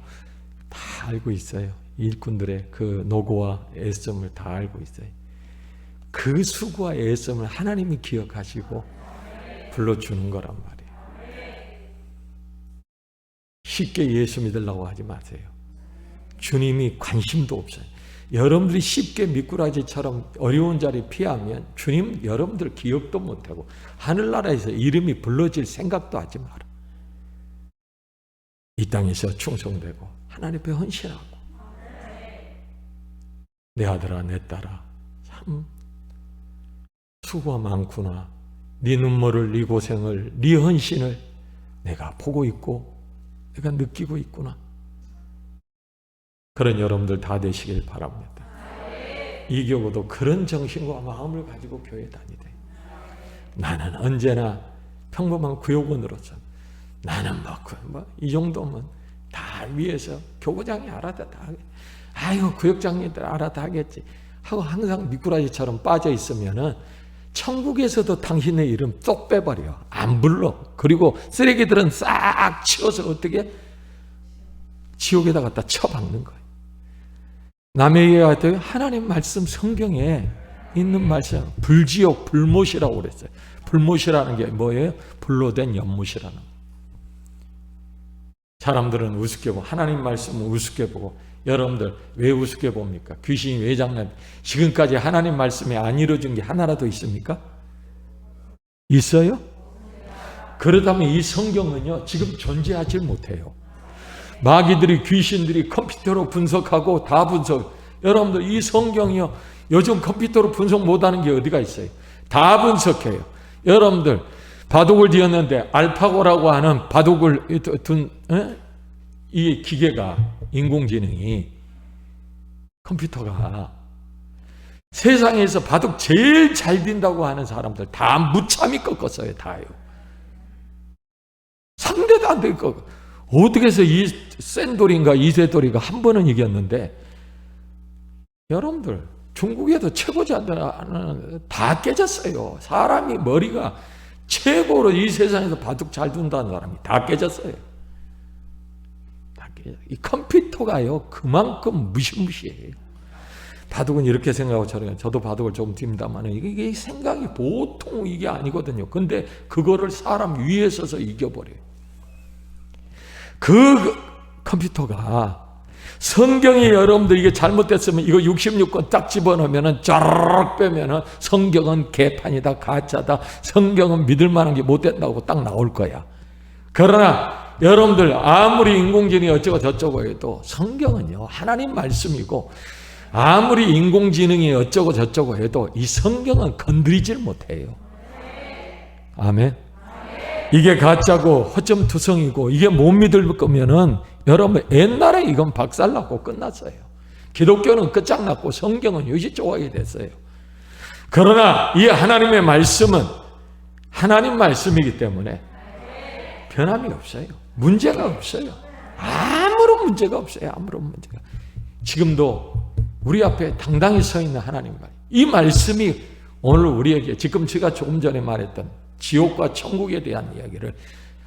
다 알고 있어요. 일꾼들의 그 노고와 애씀을 다 알고 있어요. 그 수고와 애씀을 하나님이 기억하시고 불러주는 거란 말이에요. 쉽게 예수 믿으려고 하지 마세요. 주님이 관심도 없어요. 여러분들이 쉽게 미꾸라지처럼 어려운 자리 피하면 주님 여러분들 기억도 못하고 하늘나라에서 이름이 불러질 생각도 하지 마라. 이 땅에서 충성되고 하나님 앞에 헌신하고 내 아들아 내 딸아 참 수고가 많구나. 네 눈물을 네 고생을 네 헌신을 내가 보고 있고 내가 느끼고 있구나. 그런 여러분들 다 되시길 바랍니다. 이 교구도 그런 정신과 마음을 가지고 교회 다니되 나는 언제나 평범한 구역원으로서 나는 이 정도면 다 위에서 교구장이 알아서 다 하겠지. 아유 구역장님들 알아서 하겠지 하고 항상 미꾸라지처럼 빠져 있으면은 천국에서도 당신의 이름 쏙 빼버려. 안 불러. 그리고 쓰레기들은 싹 치워서 어떻게 지옥에다 갖다 쳐박는 거예요. 남의 얘기가 같아요. 하나님 말씀 성경에 있는 말씀 불지옥 불못이라고 그랬어요. 불못이라는 게 뭐예요? 불로 된 연못이라는 거예요. 사람들은 우습게 보고 하나님 말씀은 우습게 보고 여러분들 왜 우습게 봅니까? 귀신이 왜 장난? 지금까지 하나님 말씀이 안 이루어진 게 하나라도 있습니까? 있어요? 그렇다면 이 성경은요 지금 존재하지 못해요. 마귀들이 귀신들이 컴퓨터로 분석하고 다 분석. 여러분들 이 성경이요 요즘 컴퓨터로 분석 못하는 게 어디가 있어요? 다 분석해요. 여러분들 바둑을 지었는데 알파고라고 하는 바둑을 둔 이 기계가 인공지능이 컴퓨터가 세상에서 바둑 제일 잘 빈다고 하는 사람들 다 무참히 꺾었어요. 다요. 상대도 안 될 거. 어떻게 해서 이 센돌인가 이세돌이가 한 번은 이겼는데 여러분들 중국에도 최고자들은 다 깨졌어요. 사람이 머리가 최고로 이 세상에서 바둑 잘 둔다는 사람이 다 깨졌어요. 다 깨졌어요. 이 컴퓨터가요 그만큼 무시무시해요. 바둑은 이렇게 생각하고 저도 바둑을 조금 둡니다만 이게 생각이 보통 이게 아니거든요. 근데 그거를 사람 위에 서서 이겨버려요. 그 컴퓨터가 성경이 여러분들 이게 잘못됐으면 이거 66권 딱 집어넣으면은 쫙 빼면은 성경은 개판이다 가짜다 성경은 믿을 만한 게 못 된다고 딱 나올 거야. 그러나 여러분들 아무리 인공지능이 어쩌고 저쩌고 해도 성경은요 하나님 말씀이고 아무리 인공지능이 어쩌고 저쩌고 해도 이 성경은 건드리질 못해요. 아멘. 이게 가짜고 허점투성이고 이게 못 믿을 거면은 여러분 옛날에 이건 박살났고 끝났어요. 기독교는 끝장났고 성경은 요시 조각이 됐어요. 그러나 이 하나님의 말씀은 하나님 말씀이기 때문에 변함이 없어요. 문제가 없어요. 아무런 문제가 없어요. 아무런 문제가. 지금도 우리 앞에 당당히 서 있는 하나님 말. 이 말씀이 오늘 우리에게 지금 제가 조금 전에 말했던 지옥과 천국에 대한 이야기를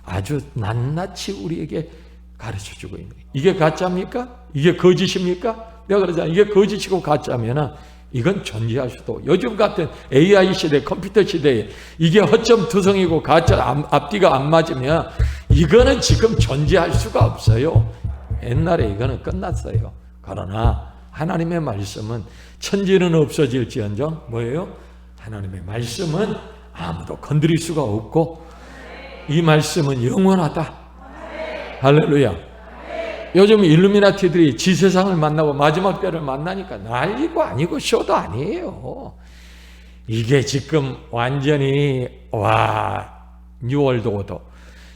아주 낱낱이 우리에게 가르쳐주고 있는 거예요. 이게 가짜입니까? 이게 거짓입니까? 내가 그러잖아요. 이게 거짓이고 가짜면은 이건 존재할 수도. 요즘 같은 AI 시대, 컴퓨터 시대에 이게 허점투성이고 가짜 앞뒤가 안 맞으면 이거는 지금 존재할 수가 없어요. 옛날에 이거는 끝났어요. 그러나 하나님의 말씀은 천지는 없어질지언정 뭐예요? 하나님의 말씀은 아무도 건드릴 수가 없고 이 말씀은 영원하다. 할렐루야. 요즘 일루미나티들이 지세상을 만나고 마지막 때를 만나니까 난리고 아니고 쇼도 아니에요. 이게 지금 완전히 뉴월드 오더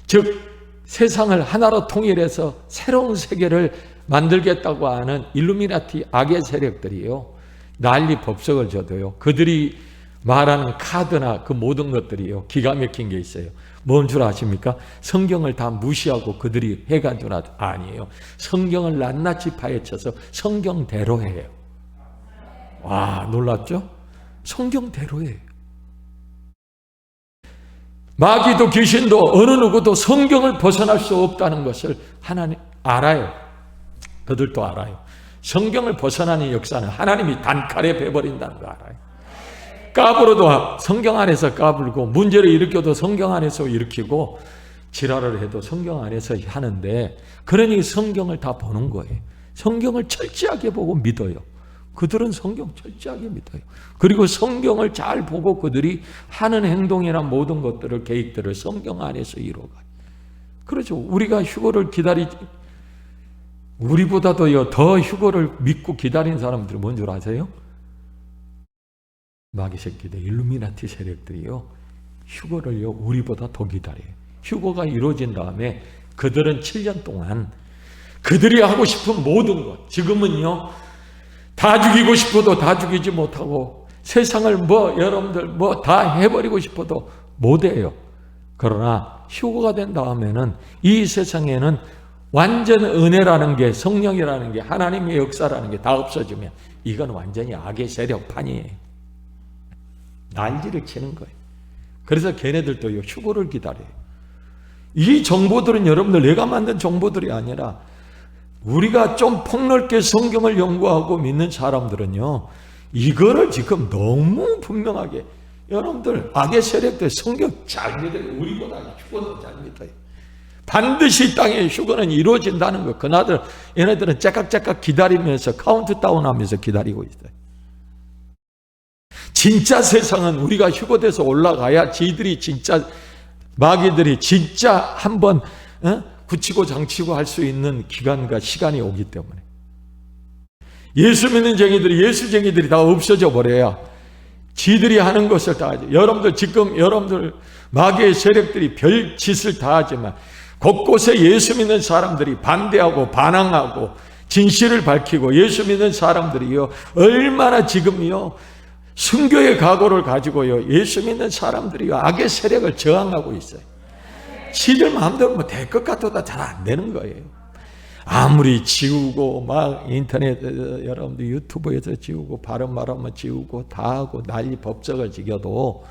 즉 세상을 하나로 통일해서 새로운 세계를 만들겠다고 하는 일루미나티 악의 세력들이요, 난리 법석을 줘도요, 그들이 말하는 카드나 그 모든 것들이요, 기가 막힌 게 있어요. 뭔 줄 아십니까? 성경을 다 무시하고 그들이 해가지고 아니에요. 성경을 낱낱이 파헤쳐서 성경대로 해요. 와, 놀랍죠? 성경대로예요. 마귀도 귀신도 어느 누구도 성경을 벗어날 수 없다는 것을 하나님 알아요. 그들도 알아요. 성경을 벗어나는 역사는 하나님이 단칼에 베버린다는 거 알아요. 까불어도 성경 안에서 까불고, 문제를 일으켜도 성경 안에서 일으키고, 지랄을 해도 성경 안에서 하는데, 그러니 성경을 다 보는 거예요. 성경을 철저하게 보고 믿어요. 그들은 성경 철저하게 믿어요. 그리고 성경을 잘 보고 그들이 하는 행동이나 모든 것들을, 계획들을 성경 안에서 이루어가요. 그렇죠. 우리가 휴거를 우리보다도 더 휴거를 믿고 기다린 사람들이 뭔 줄 아세요? 마귀 새끼들, 일루미나티 세력들이요, 휴거를요, 우리보다 더 기다려요. 휴거가 이루어진 다음에 그들은 7년 동안 그들이 하고 싶은 모든 것, 지금은요, 다 죽이고 싶어도 다 죽이지 못하고, 세상을 여러분들 다 해버리고 싶어도 못해요. 그러나 휴거가 된 다음에는 이 세상에는 완전 은혜라는 게, 성령이라는 게, 하나님의 역사라는 게 다 없어지면 이건 완전히 악의 세력판이에요. 난리를 치는 거예요. 그래서 걔네들도요, 휴거를 기다려요. 이 정보들은 여러분들 내가 만든 정보들이 아니라, 우리가 좀 폭넓게 성경을 연구하고 믿는 사람들은요, 이거를 지금 너무 분명하게, 여러분들 악의 세력들 성경 잘 믿어요. 우리보다 휴거도 잘 믿어요. 반드시 땅의 휴거는 이루어진다는 거. 그나들 얘네들은 째깍째깍 기다리면서 카운트다운 하면서 기다리고 있어요. 진짜 세상은 우리가 휴거돼서 올라가야 지들이 진짜, 마귀들이 진짜 한번 붙이고 장치고 할 수 있는 기간과 시간이 오기 때문에, 예수 믿는 예수쟁이들이 다 없어져 버려야 지들이 하는 것을 다 하죠. 여러분들 지금 마귀의 세력들이 별 짓을 다 하지만 곳곳에 예수 믿는 사람들이 반대하고 반항하고 진실을 밝히고, 예수 믿는 사람들이요, 얼마나 지금요 순교의 각오를 가지고요, 예수 믿는 사람들이요, 악의 세력을 저항하고 있어요. 지들 마음대로 될 것 같아도 잘 안 되는 거예요. 아무리 지우고, 막 인터넷, 여러분들 유튜브에서 지우고, 바른 말하면 지우고, 다 하고, 난리 법석을 지겨도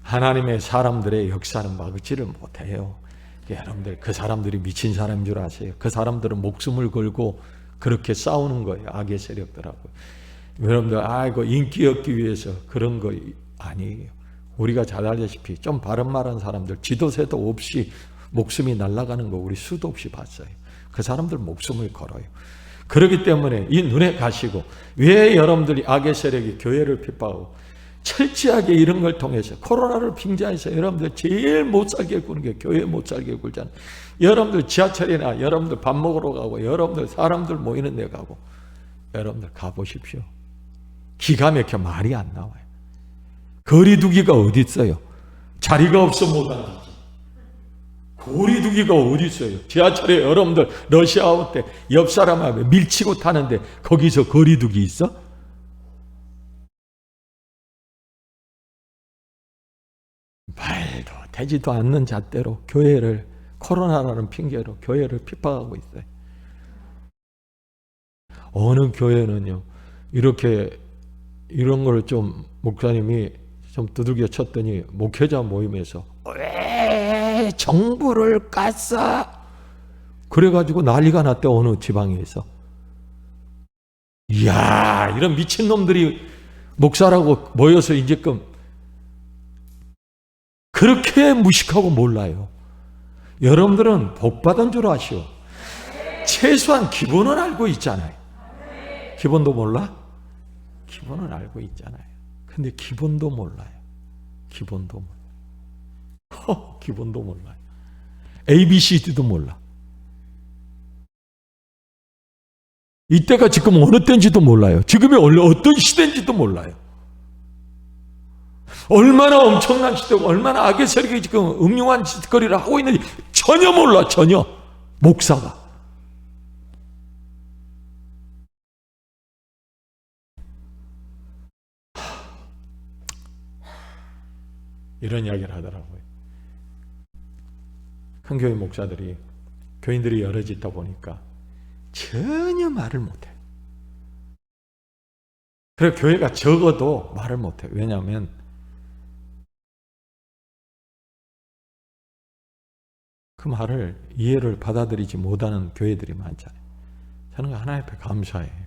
하나님의 사람들의 역사는 막지를 못해요. 여러분들, 그 사람들이 미친 사람인 줄 아세요? 그 사람들은 목숨을 걸고 그렇게 싸우는 거예요, 악의 세력들하고. 여러분들, 인기 얻기 위해서 그런 거 아니에요. 우리가 잘 알다시피 좀 바른 말한 사람들, 지도세도 없이 목숨이 날아가는 거 우리 수도 없이 봤어요. 그 사람들 목숨을 걸어요. 그렇기 때문에 이 눈에 가시고, 왜 여러분들이 악의 세력이 교회를 핍박하고, 철저하게 이런 걸 통해서 코로나를 빙자해서 여러분들 제일 못 살게 구는 게 교회 못 살게 굴잖아요. 여러분들 지하철이나 여러분들 밥 먹으러 가고, 여러분들 사람들 모이는 데 가고, 여러분들 가보십시오. 기가 막혀 말이 안 나와요. 거리두기가 어디 있어요? 자리가 없어 못 앉지. 거리두기가 어디 있어요? 지하철에 여러분들 러시아워 때 옆 사람하고 밀치고 타는데 거기서 거리두기 있어? 말도 되지도 않는 잣대로 교회를, 코로나라는 핑계로 교회를 핍박하고 있어요. 어느 교회는요, 이런 걸 좀 목사님이 좀 두들겨 쳤더니 목회자 모임에서 왜 정부를 깠어? 그래가지고 난리가 났대, 어느 지방에서. 이야, 이런 미친놈들이 목사라고 모여서 이제끔 그렇게 무식하고 몰라요. 여러분들은 복받은 줄 아시오. 최소한 기본은 알고 있잖아요. 기본도 몰라? 기본은 알고 있잖아요. 근데 기본도 몰라요. 기본도 몰라요. 기본도 몰라요. ABCD도 몰라. 이때가 지금 어느 때인지도 몰라요. 지금이 원래 어떤 시대인지도 몰라요. 얼마나 엄청난 시대고 얼마나 악의 세력이 지금 음흉한 짓거리를 하고 있는지 전혀 몰라. 전혀. 목사가. 이런 이야기를 하더라고요. 큰 교회 목사들이 교인들이 여럿 있다 보니까 전혀 말을 못해. 그래 교회가 적어도 말을 못해. 왜냐하면 그 말을 이해를 받아들이지 못하는 교회들이 많잖아요. 저는 하나님 앞에 감사해요.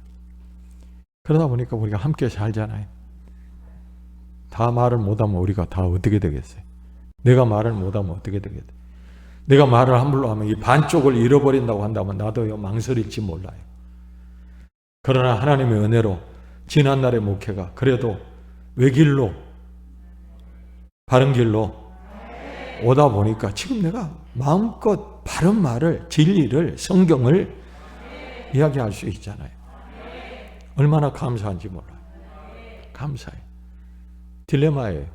그러다 보니까 우리가 함께 살잖아요. 다 말을 못하면 우리가 다 어떻게 되겠어요? 내가 말을 못하면 어떻게 되겠어요? 내가 말을 함부로 하면 이 반쪽을 잃어버린다고 한다면 나도 망설일지 몰라요. 그러나 하나님의 은혜로 지난날의 목회가 그래도 외길로 바른 길로 오다 보니까 지금 내가 마음껏 바른 말을, 진리를, 성경을 이야기할 수 있잖아요. 얼마나 감사한지 몰라요. 감사해요. 딜레마예요.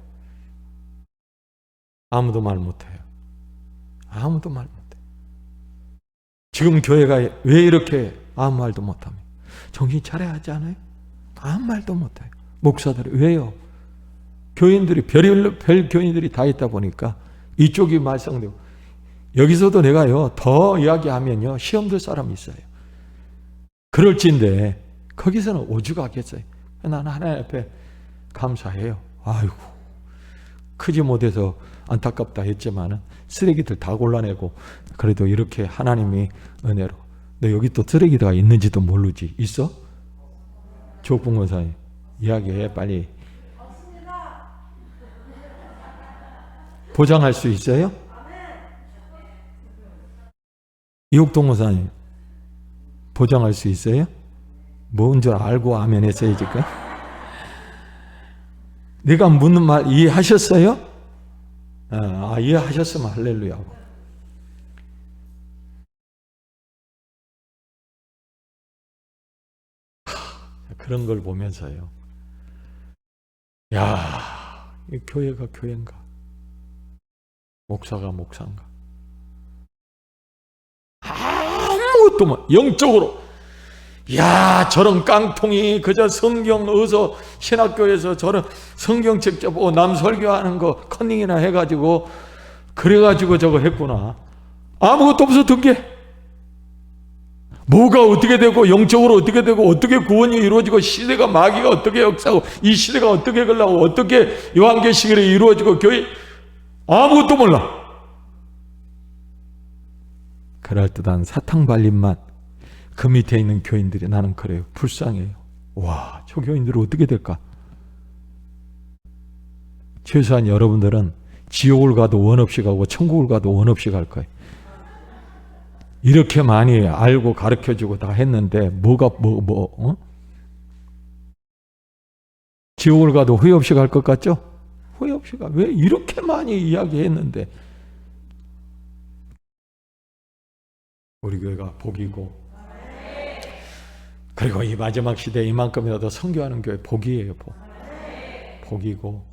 아무도 말 못해요. 아무도 말 못해요. 지금 교회가 왜 이렇게 아무 말도 못합니까? 정신 차려야 하지 않아요? 아무 말도 못해요. 목사들이 왜요? 교인들이 별 교인들이 다 있다 보니까 이쪽이 말썽되고 여기서도 내가요 더 이야기하면요 시험 들 사람이 있어요. 그럴진데 거기서는 오죽하겠어요. 나는 하나님 앞에 감사해요. 아이고 크지 못해서 안타깝다 했지만은 쓰레기들 다 골라내고 그래도 이렇게 하나님이 은혜로 너 여기 또 쓰레기가 있는지도 모르지. 있어? 조국 원사님 이야기해 빨리. 보장할 수 있어요? 이옥동 원사님 보장할 수 있어요? 뭔 줄 알고 아멘 했어요 지금? 내가 묻는 말 이해하셨어요? 이해하셨으면 할렐루야고. 그런 걸 보면서요. 야, 이 교회가 교회인가? 목사가 목사인가? 아무것도 뭐 영적으로 야 저런 깡통이 그저 성경 어서 신학교에서 저런 성경책 접고 남 설교하는 거 컨닝이나 해가지고 그래가지고 저거 했구나. 아무것도 없었던 게 뭐가 어떻게 되고 영적으로 어떻게 되고 어떻게 구원이 이루어지고 시대가 마귀가 어떻게 역사하고 이 시대가 어떻게 걸라고 어떻게 요한계시록이 이루어지고 교회 아무것도 몰라. 그럴듯한 사탕 발림만 그 밑에 있는 교인들이 나는 그래요. 불쌍해요. 와, 저 교인들은 어떻게 될까? 최소한 여러분들은 지옥을 가도 원 없이 가고 천국을 가도 원 없이 갈 거예요. 이렇게 많이 알고 가르쳐주고 다 했는데 뭐가 지옥을 가도 후회 없이 갈 것 같죠? 후회 없이 가. 왜 이렇게 많이 이야기했는데 우리 교회가 복이고 그리고 이 마지막 시대에 이만큼이라도 선교하는 교회 복이에요. 복이고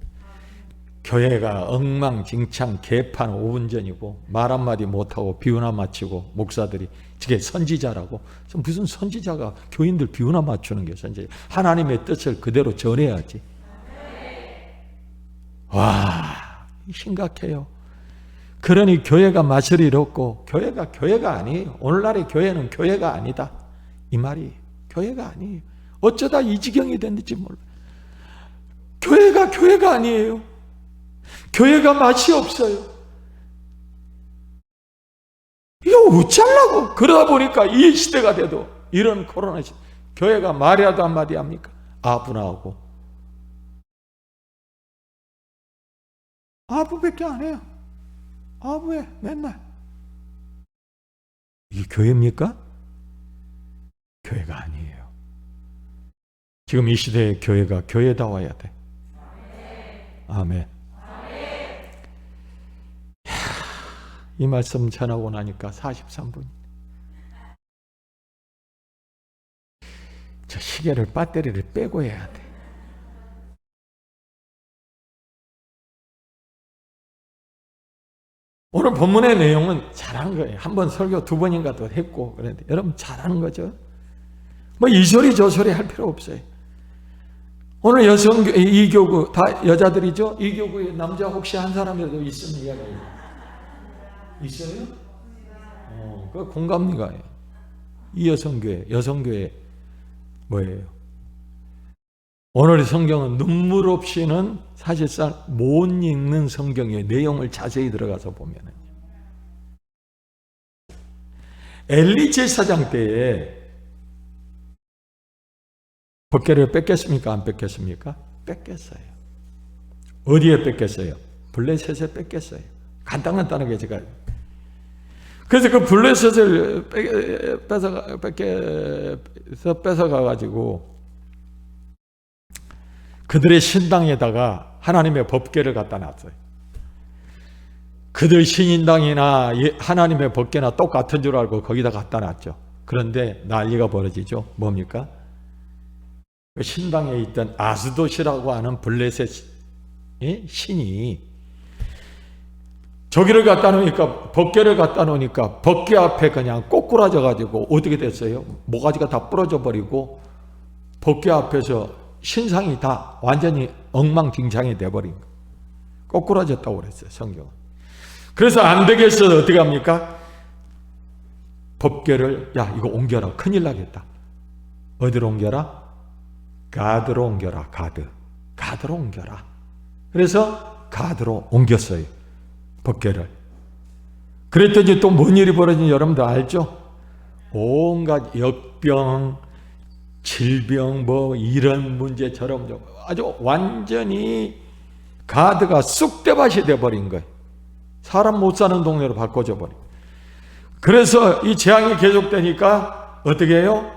교회가 엉망진창 개판 5분 전이고 말 한마디 못하고 비유나 맞추고 목사들이 저게 선지자라고 무슨 선지자가 교인들 비유나 맞추는 게 선지자. 하나님의 뜻을 그대로 전해야지. 와 심각해요. 그러니 교회가 맛을 잃었고 교회가 아니에요. 오늘날의 교회는 교회가 아니다 이 말이 교회가 아니에요. 어쩌다 이 지경이 됐는지 몰라. 교회가 아니에요. 교회가 맛이 없어요. 이거 어쩌려고. 그러다 보니까 이 시대가 돼도 이런 코로나 시대 교회가 말이라도 한마디 합니까? 아부나하고 아부밖에 안 해요. 아부해 맨날. 이게 교회입니까? 교회가 아니에요. 지금 이 시대의 교회가 교회다워야 돼. 아멘. 이 말씀 전하고 나니까 43분. 저 시계를 배터리를 빼고 해야 돼. 오늘 본문의 내용은 잘한 거예요. 한 번 설교 2번인가 더 했고 그런데 여러분 잘하는 거죠. 뭐 이 소리 저 소리 할 필요 없어요. 오늘 이 교구 다 여자들이죠? 이 교구에 남자 혹시 한 사람이라도 있으면 이야기해요. 있어요? 그 공감리가 이 여성교회 뭐예요? 오늘의 성경은 눈물 없이는 사실상 못 읽는 성경의 내용을 자세히 들어가서 보면은 엘리 제사장 때에 법궤를 뺏겼습니까? 안 뺏겼습니까? 뺏겼어요. 어디에 뺏겼어요? 블레셋에 뺏겼어요. 간단하게 제가 그래서 그 블레셋을 뺏어가가지고 그들의 신당에다가 하나님의 법궤를 갖다 놨어요. 그들 신인당이나 하나님의 법궤나 똑같은 줄 알고 거기다 갖다 놨죠. 그런데 난리가 벌어지죠. 뭡니까? 그 신당에 있던 아스돗이라고 하는 블레셋 신이 저기를 갖다 놓으니까 법궤를 갖다 놓으니까 법궤 앞에 그냥 꼬꾸라져 가지고 어떻게 됐어요? 모가지가 다 부러져 버리고 법궤 앞에서 신상이 다 완전히 엉망진창이 돼버린 거. 꼬꾸라졌다고 그랬어요, 성경은. 그래서 안 되겠어. 어떻게 합니까? 법궤를 야 이거 옮겨라. 큰일 나겠다. 어디로 옮겨라? 가드로 옮겨라. 가드로 옮겨라. 그래서 가드로 옮겼어요. 법궤를. 그랬더니 또 뭔 일이 벌어진지 여러분들 알죠? 온갖 역병, 질병, 뭐 이런 문제처럼 아주 완전히 가드가 쑥대밭이 돼버린 거예요. 사람 못 사는 동네로 바꿔져 버린. 그래서 이 재앙이 계속되니까 어떻게 해요?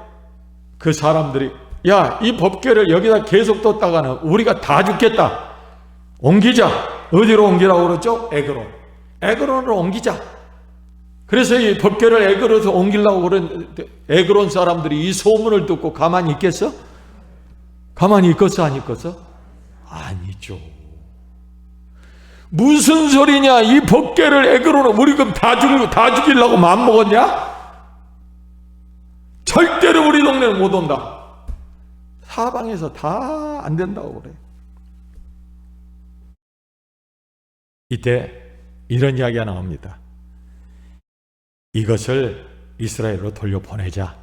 그 사람들이 야, 이 법궤를 여기다 계속 뒀다가는 우리가 다 죽겠다. 옮기자. 어디로 옮기라고 그랬죠? 에그론으로 옮기자. 그래서 이 법궤를 에그론에서 옮기려고 그랬는데 에그론 사람들이 이 소문을 듣고 가만히 있겠어? 가만히 있겠어? 안 있겠어? 아니죠. 무슨 소리냐? 이 법궤를 에그론으로 우리 그럼 다 죽이려고 마음먹었냐? 절대로 우리 동네는 못 온다. 사방에서 다 안 된다고 그래. 이때 이런 이야기가 나옵니다. 이것을 이스라엘로 돌려보내자.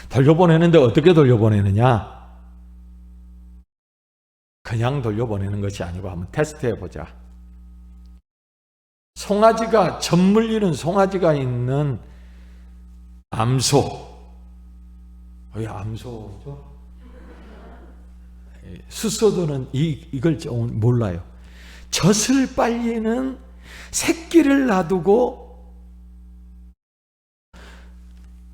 돌려보내는데 어떻게 돌려보내느냐? 그냥 돌려보내는 것이 아니고 한번 테스트해보자. 송아지가 젖 물리는 송아지가 있는 암소. 암소죠? 수소도는 이걸 좀 몰라요. 젖을 빨리는 새끼를 놔두고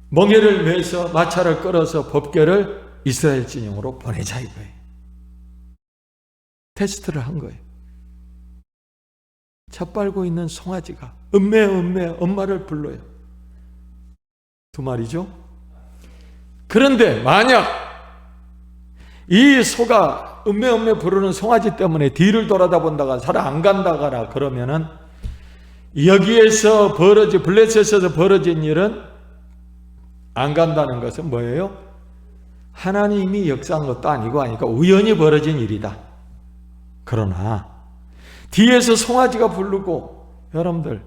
멍에를 매서 마차를 끌어서 법궤를 이스라엘 진영으로 보내자 이거예요. 테스트를 한 거예요. 젖 빨고 있는 송아지가 음메 엄마를 불러요. 2마리죠. 그런데 만약 이 소가 음메 부르는 송아지 때문에 뒤를 돌아다 본다가 잘 안 간다거나 그러면은 여기에서 블레셋에서 벌어진 일은 안 간다는 것은 뭐예요? 하나님이 역사한 것도 아니고 하니까 우연히 벌어진 일이다. 그러나 뒤에서 송아지가 부르고 여러분들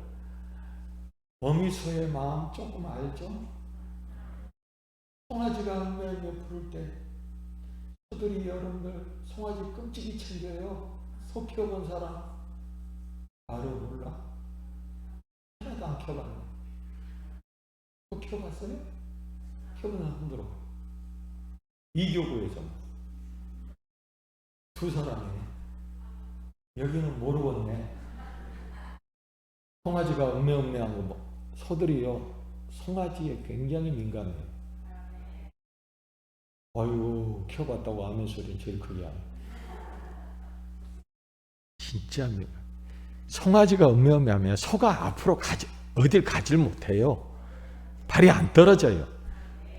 어미소의 마음 조금 알죠? 송아지가 음메 부를 때 소들이 여러분들 송아지 끔찍이 챙겨요. 소 키워본 사람 알아 몰라? 하나도 안 키워봤네. 소 키워봤어요? 키워본 사람 흔들어. 이교구에서 2사람이네. 여기는 모르겠네. 송아지가 음메한 거 소들이요 송아지에 굉장히 민감해요. 아유 키워봤다고 아멘 소리는 제일 크게 하네. 진짜입니다. 송아지가 음메하면 소가 앞으로 어딜 가질 못해요. 발이 안 떨어져요.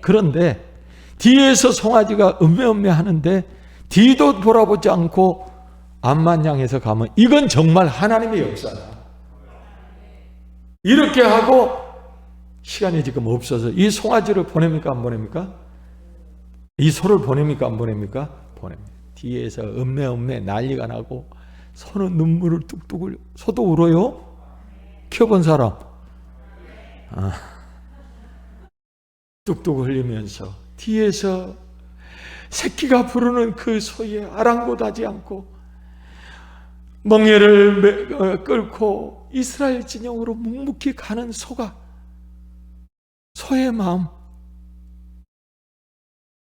그런데 뒤에서 송아지가 음메 하는데 뒤도 돌아보지 않고 앞만 향해서 가면 이건 정말 하나님의 역사다. 이렇게 하고 시간이 지금 없어서 이 송아지를 보냅니까 안 보냅니까? 이 소를 보냅니까 안 보냅니까? 보냅니다. 뒤에서 음메 난리가 나고 소는 눈물을 뚝뚝 흘려. 소도 울어요? 키워본 사람? 뚝뚝 흘리면서 뒤에서 새끼가 부르는 그 소에 아랑곳하지 않고 멍에를 끌고 이스라엘 진영으로 묵묵히 가는 소의 마음,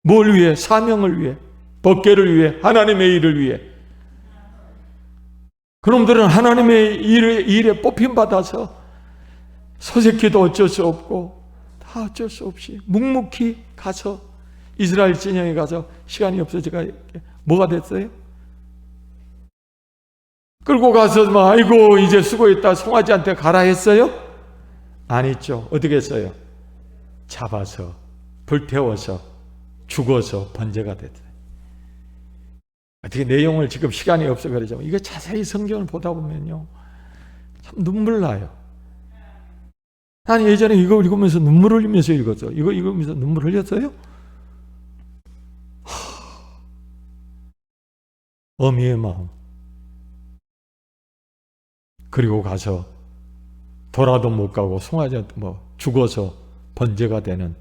뭘 위해? 사명을 위해, 법궤를 위해, 하나님의 일을 위해. 그놈들은 하나님의 일에 뽑힘받아서 소새끼도 어쩔 수 없고 다 어쩔 수 없이 묵묵히 가서 이스라엘 진영에 가서 시간이 없어지니까 뭐가 됐어요? 끌고 가서 막 아이고 이제 수고했다 송아지한테 가라 했어요? 아니죠. 어떻게 했어요? 잡아서 불태워서 죽어서 번제가 됐어요. 어떻게 내용을 지금 시간이 없어 그러죠. 이거 자세히 성경을 보다 보면요 참 눈물 나요. 난 예전에 이거 읽으면서 눈물 흘리면서 읽었어. 이거 읽으면서 눈물 흘렸어요? 어미의 마음. 그리고 가서 돌아도 못 가고 송아지한테 죽어서 번제가 되는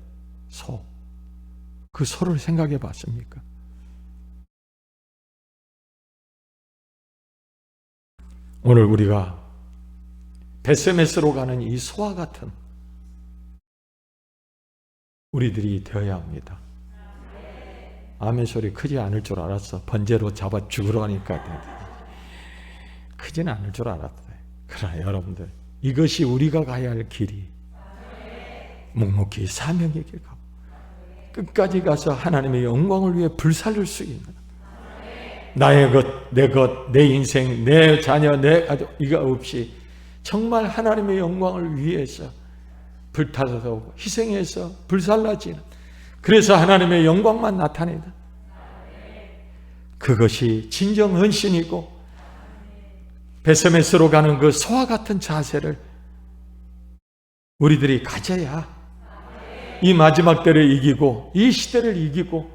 소. 그 소를 생각해 봤습니까? 오늘 우리가 베세메스로 가는 이 소와 같은 우리들이 되어야 합니다. 아멘 소리 크지 않을 줄 알았어. 번제로 잡아 죽으러 가니까 크지는 않을 줄 알았어요. 그러나 여러분들 이것이 우리가 가야 할 길이 묵묵히 사명의 길 가고 끝까지 가서 하나님의 영광을 위해 불살릴 수 있는 나의 것, 내 것, 내 인생, 내 자녀, 내 가족 이거 없이 정말 하나님의 영광을 위해서 불타서 희생해서 불살라지는 그래서 하나님의 영광만 나타내는 그것이 진정 헌신이고 베세메스로 가는 그 소와 같은 자세를 우리들이 가져야 이 마지막 때를 이기고 이 시대를 이기고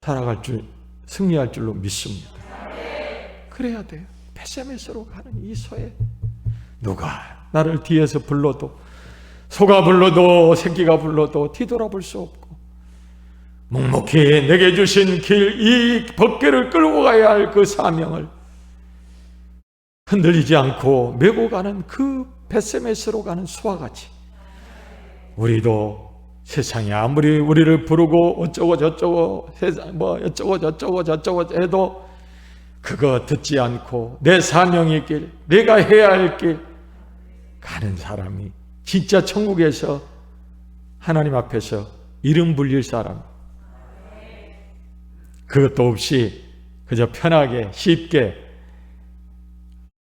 살아갈 줄 승리할 줄로 믿습니다. 그래야 돼요. 베세메스로 가는 이 소에 누가 나를 뒤에서 불러도 소가 불러도 새끼가 불러도 뒤돌아볼 수 없고 묵묵히 내게 주신 길 이 법궤를 끌고 가야 할 그 사명을 흔들리지 않고 메고 가는 그 베세메스로 가는 소와 같이 우리도 세상이 아무리 우리를 부르고 어쩌고 저쩌고 세상 어쩌고 저쩌고 해도 그거 듣지 않고 내 사명의 길 내가 해야 할 길 가는 사람이 진짜 천국에서 하나님 앞에서 이름 불릴 사람 그것도 없이 그저 편하게 쉽게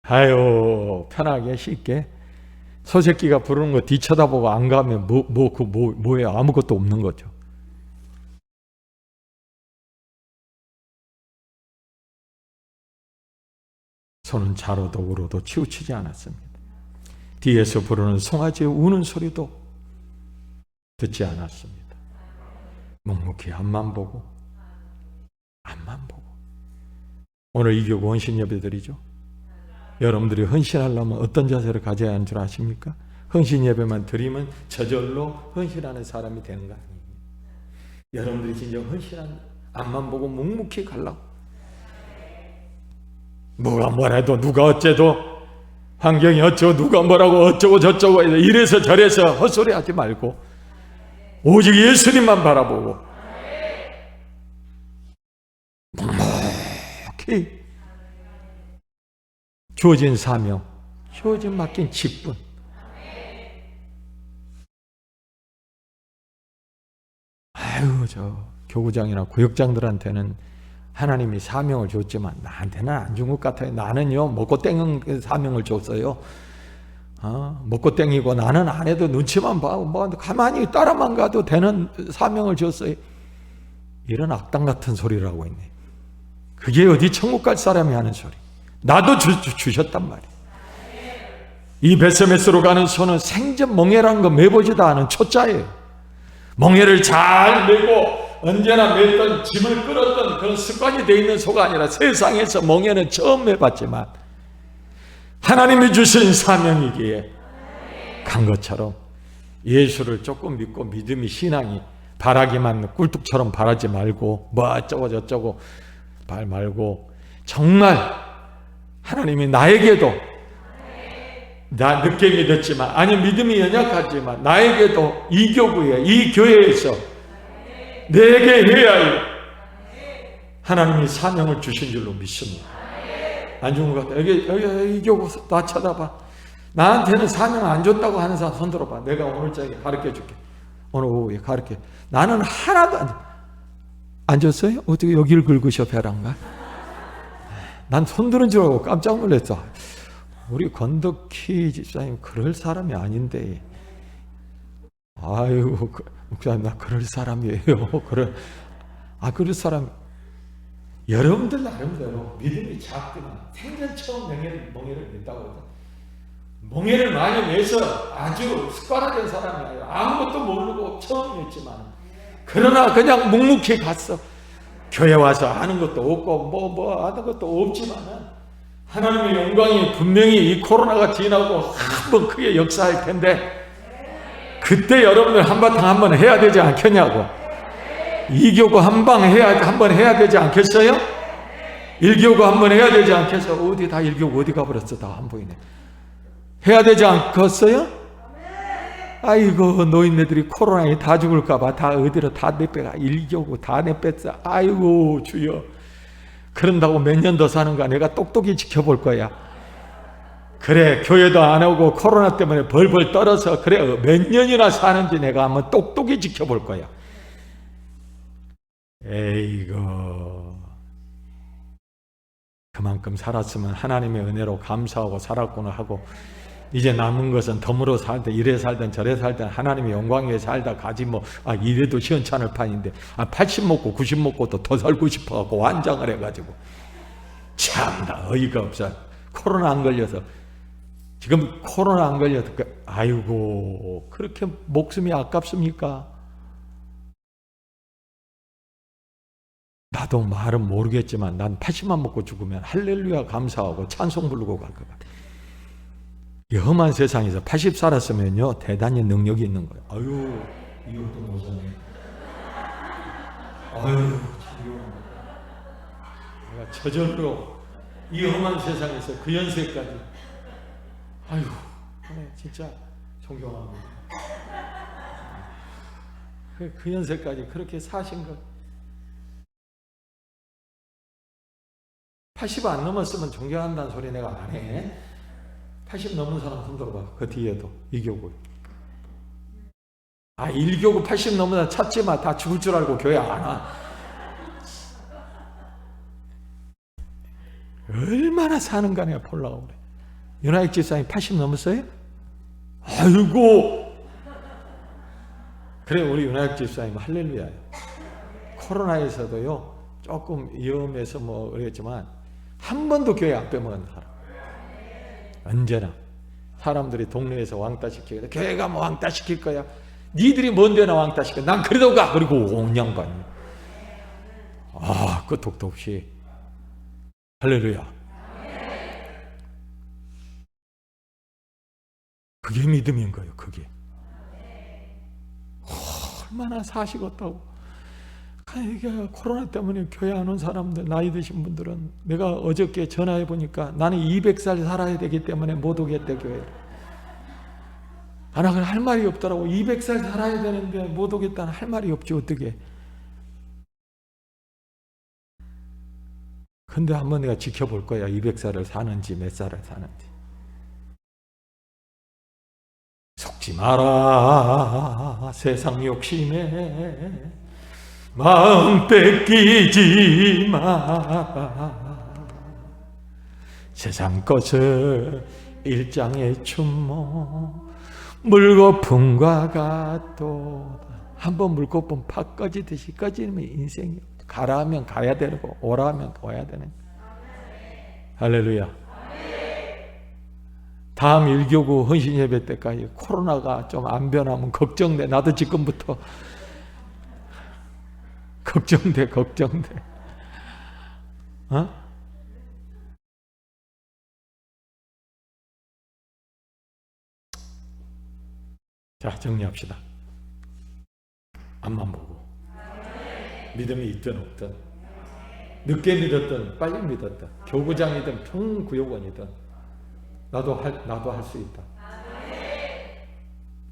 편하게 쉽게 소새끼가 부르는 거 뒤쳐다보고 안 가면 뭐예요? 아무것도 없는 거죠. 소는 자로도 울어도 치우치지 않았습니다. 뒤에서 부르는 송아지의 우는 소리도 듣지 않았습니다. 묵묵히 앞만 보고 오늘 이 교구 헌신 예배드리죠. 여러분들이 헌신하려면 어떤 자세를 가져야 하는 줄 아십니까? 헌신 예배만 드리면 저절로 헌신하는 사람이 되는 거 아니에요. 여러분들이 진짜 헌신한 앞만 보고 묵묵히 가려고 뭐가 뭐래도 누가 어째도 환경이 어쩌고 누가 뭐라고 어쩌고 저쩌고 이래서 저래서 헛소리 하지 말고 오직 예수님만 바라보고 묵묵히 주어진 사명, 주어진 맡긴 직분 저 교구장이나 구역장들한테는 하나님이 사명을 줬지만 나한테는 안 준 것 같아요. 나는요 먹고 땡은 사명을 줬어요. 먹고 땡이고 나는 안 해도 눈치만 봐고 가만히 따라만 가도 되는 사명을 줬어요. 이런 악당 같은 소리를 하고 있네. 그게 어디 천국 갈 사람이 하는 소리. 나도 주셨단 말이에요. 이 베세메스로 가는 소는 생전 멍에라는 거 매보지도 않은 초짜예요. 멍에를 잘 매고 언제나 맸던 짐을 끌었던 그런 습관이 되어 있는 소가 아니라 세상에서 멍에는 처음 매봤지만 하나님이 주신 사명이기에 간 것처럼 예수를 조금 믿고 믿음이 신앙이 바라기만 꿀뚝처럼 바라지 말고 뭐 어쩌고 저쩌고 말 말고 정말 하나님이 나에게도 나 늦게 믿었지만 아니 믿음이 연약하지만 나에게도 이 교구에 이 교회에서 내게 해야 할 하나님이 사명을 주신 줄로 믿습니다. 안 좋은 것 같아. 여기 이 교구 나 쳐다봐. 나한테는 사명 안 줬다고 하는 사람 손 들어봐. 내가 오늘 저녁에 가르쳐 줄게. 오늘 오후에 가르쳐. 나는 하나도 안 줬어요? 어떻게 여기를 긁으셔 벼랑가? 난 손 들은 줄 알고 깜짝 놀랐어. 우리 건덕희 집사님 그럴 사람이 아닌데. 아이고 목사님 나 그럴 사람이에요. 그럴 사람. 여러분들 나름대로 믿음이 작지만 생전 처음 멍에를 냈다고. 멍에를 많이 내서 아주 습관화된 사람이 아니라 아무것도 모르고 처음이었지만 그러나 그냥 묵묵히 갔어. 교회 와서 아는 것도 없고 뭐 아는 것도 없지만은 하나님의 영광이 분명히 이 코로나가 지나고 한번 크게 역사할 텐데 그때 여러분들 한바탕 한번 해야 되지 않겠냐고. 이교구 한번 해야 되지 않겠어요? 일교구 한번 해야 되지 않겠어요? 어디 다 일교구 어디 가버렸어. 다 안 보이네. 해야 되지 않겠어요? 아이고 노인네들이 코로나에 다 죽을까봐 다 어디로 다 내빼가 일교구 다 내뺐어. 아이고 주여. 그런다고 몇 년 더 사는 거야. 내가 똑똑히 지켜볼 거야. 그래 교회도 안 오고 코로나 때문에 벌벌 떨어서 그래 몇 년이나 사는지 내가 한번 똑똑히 지켜볼 거야. 에이고 그만큼 살았으면 하나님의 은혜로 감사하고 살았구나 하고 이제 남은 것은 덤으로 살든 이래 살든 저래 살든 하나님의 영광 위에 살다 가지 이래도 시원찮을 판인데 80 먹고 90 먹고 또 더 살고 싶어갖고 완장을 해가지고 참나 어이가 없어. 코로나 안 걸려서 지금 코로나 안 걸려서 아이고 그렇게 목숨이 아깝습니까? 나도 말은 모르겠지만 난 80만 먹고 죽으면 할렐루야 감사하고 찬송 부르고 갈 것 같아. 이 험한 세상에서 80 살았으면요 대단히 능력이 있는 거예요. 아유 이것도 못하네. 아유 내가 저절로 이 험한 세상에서 그 연세까지 아유 진짜 존경합니다. 그 연세까지 그렇게 사신 것 80 안 넘었으면 존경한다는 소리 내가 안 해. 80 넘은 사람 손 들어봐. 그 뒤에도 이교구. 일교구 80 넘은 사람 찾지 마. 다 죽을 줄 알고 교회 안 와. 얼마나 사는가 내가 보려고 그래. 윤하익 집사님 80 넘었어요? 아이고. 그래 우리 윤하익 집사님 할렐루야요. 코로나에서도요 조금 위험해서 그랬지만 한 번도 교회 안 빼먹은 사람. 언제나 사람들이 동네에서 왕따 시키고 교회가 왕따 시킬 거야. 니들이 뭔 데나 왕따 시켜. 난 그래도 가. 그리고 옹냥반이. 끝도 없이 할렐루야. 그게 믿음인 거예요. 그게 얼마나 사시겠다고. 이게 코로나 때문에 교회 안 온 사람들 나이 드신 분들은 내가 어저께 전화해 보니까 나는 200살 살아야 되기 때문에 못 오겠대 교회. 나 할 말이 없더라고. 200살 살아야 되는데 못 오겠다는 할 말이 없지 어떻게. 근데 한번 내가 지켜볼 거야. 200살을 사는지 몇 살을 사는지. 속지 마라 세상 욕심에 마음 뺏기지 마. 세상 것을 일장의 춘모 물거품과 같도다. 한번 물거품 팍 꺼지듯이 꺼지면 인생이 가라 하면 가야 되고 오라 하면 와야 되는. 할렐루야. 다음 일교구 헌신 예배 때까지 코로나가 좀 안 변하면 걱정돼. 나도 지금부터 걱정돼. 어? 자, 정리합시다. 앞만 보고 믿음이 있든 없든, 늦게 믿었든 빨리 믿었든, 교구장이든 평구역원이든 나도 할 수 있다.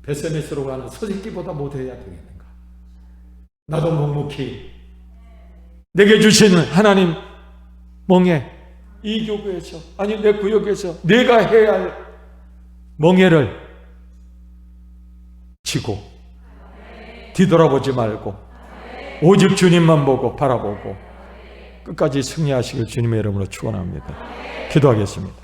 베세메스로 가는 서짓기보다 못해야 되겠는가? 나도 묵묵히 내게 주신 하나님 멍에, 이 교구에서, 아니 내 구역에서 내가 해야 할 멍에를 지고 뒤돌아보지 말고 오직 주님만 보고 바라보고 끝까지 승리하시길 주님의 이름으로 축원합니다. 기도하겠습니다.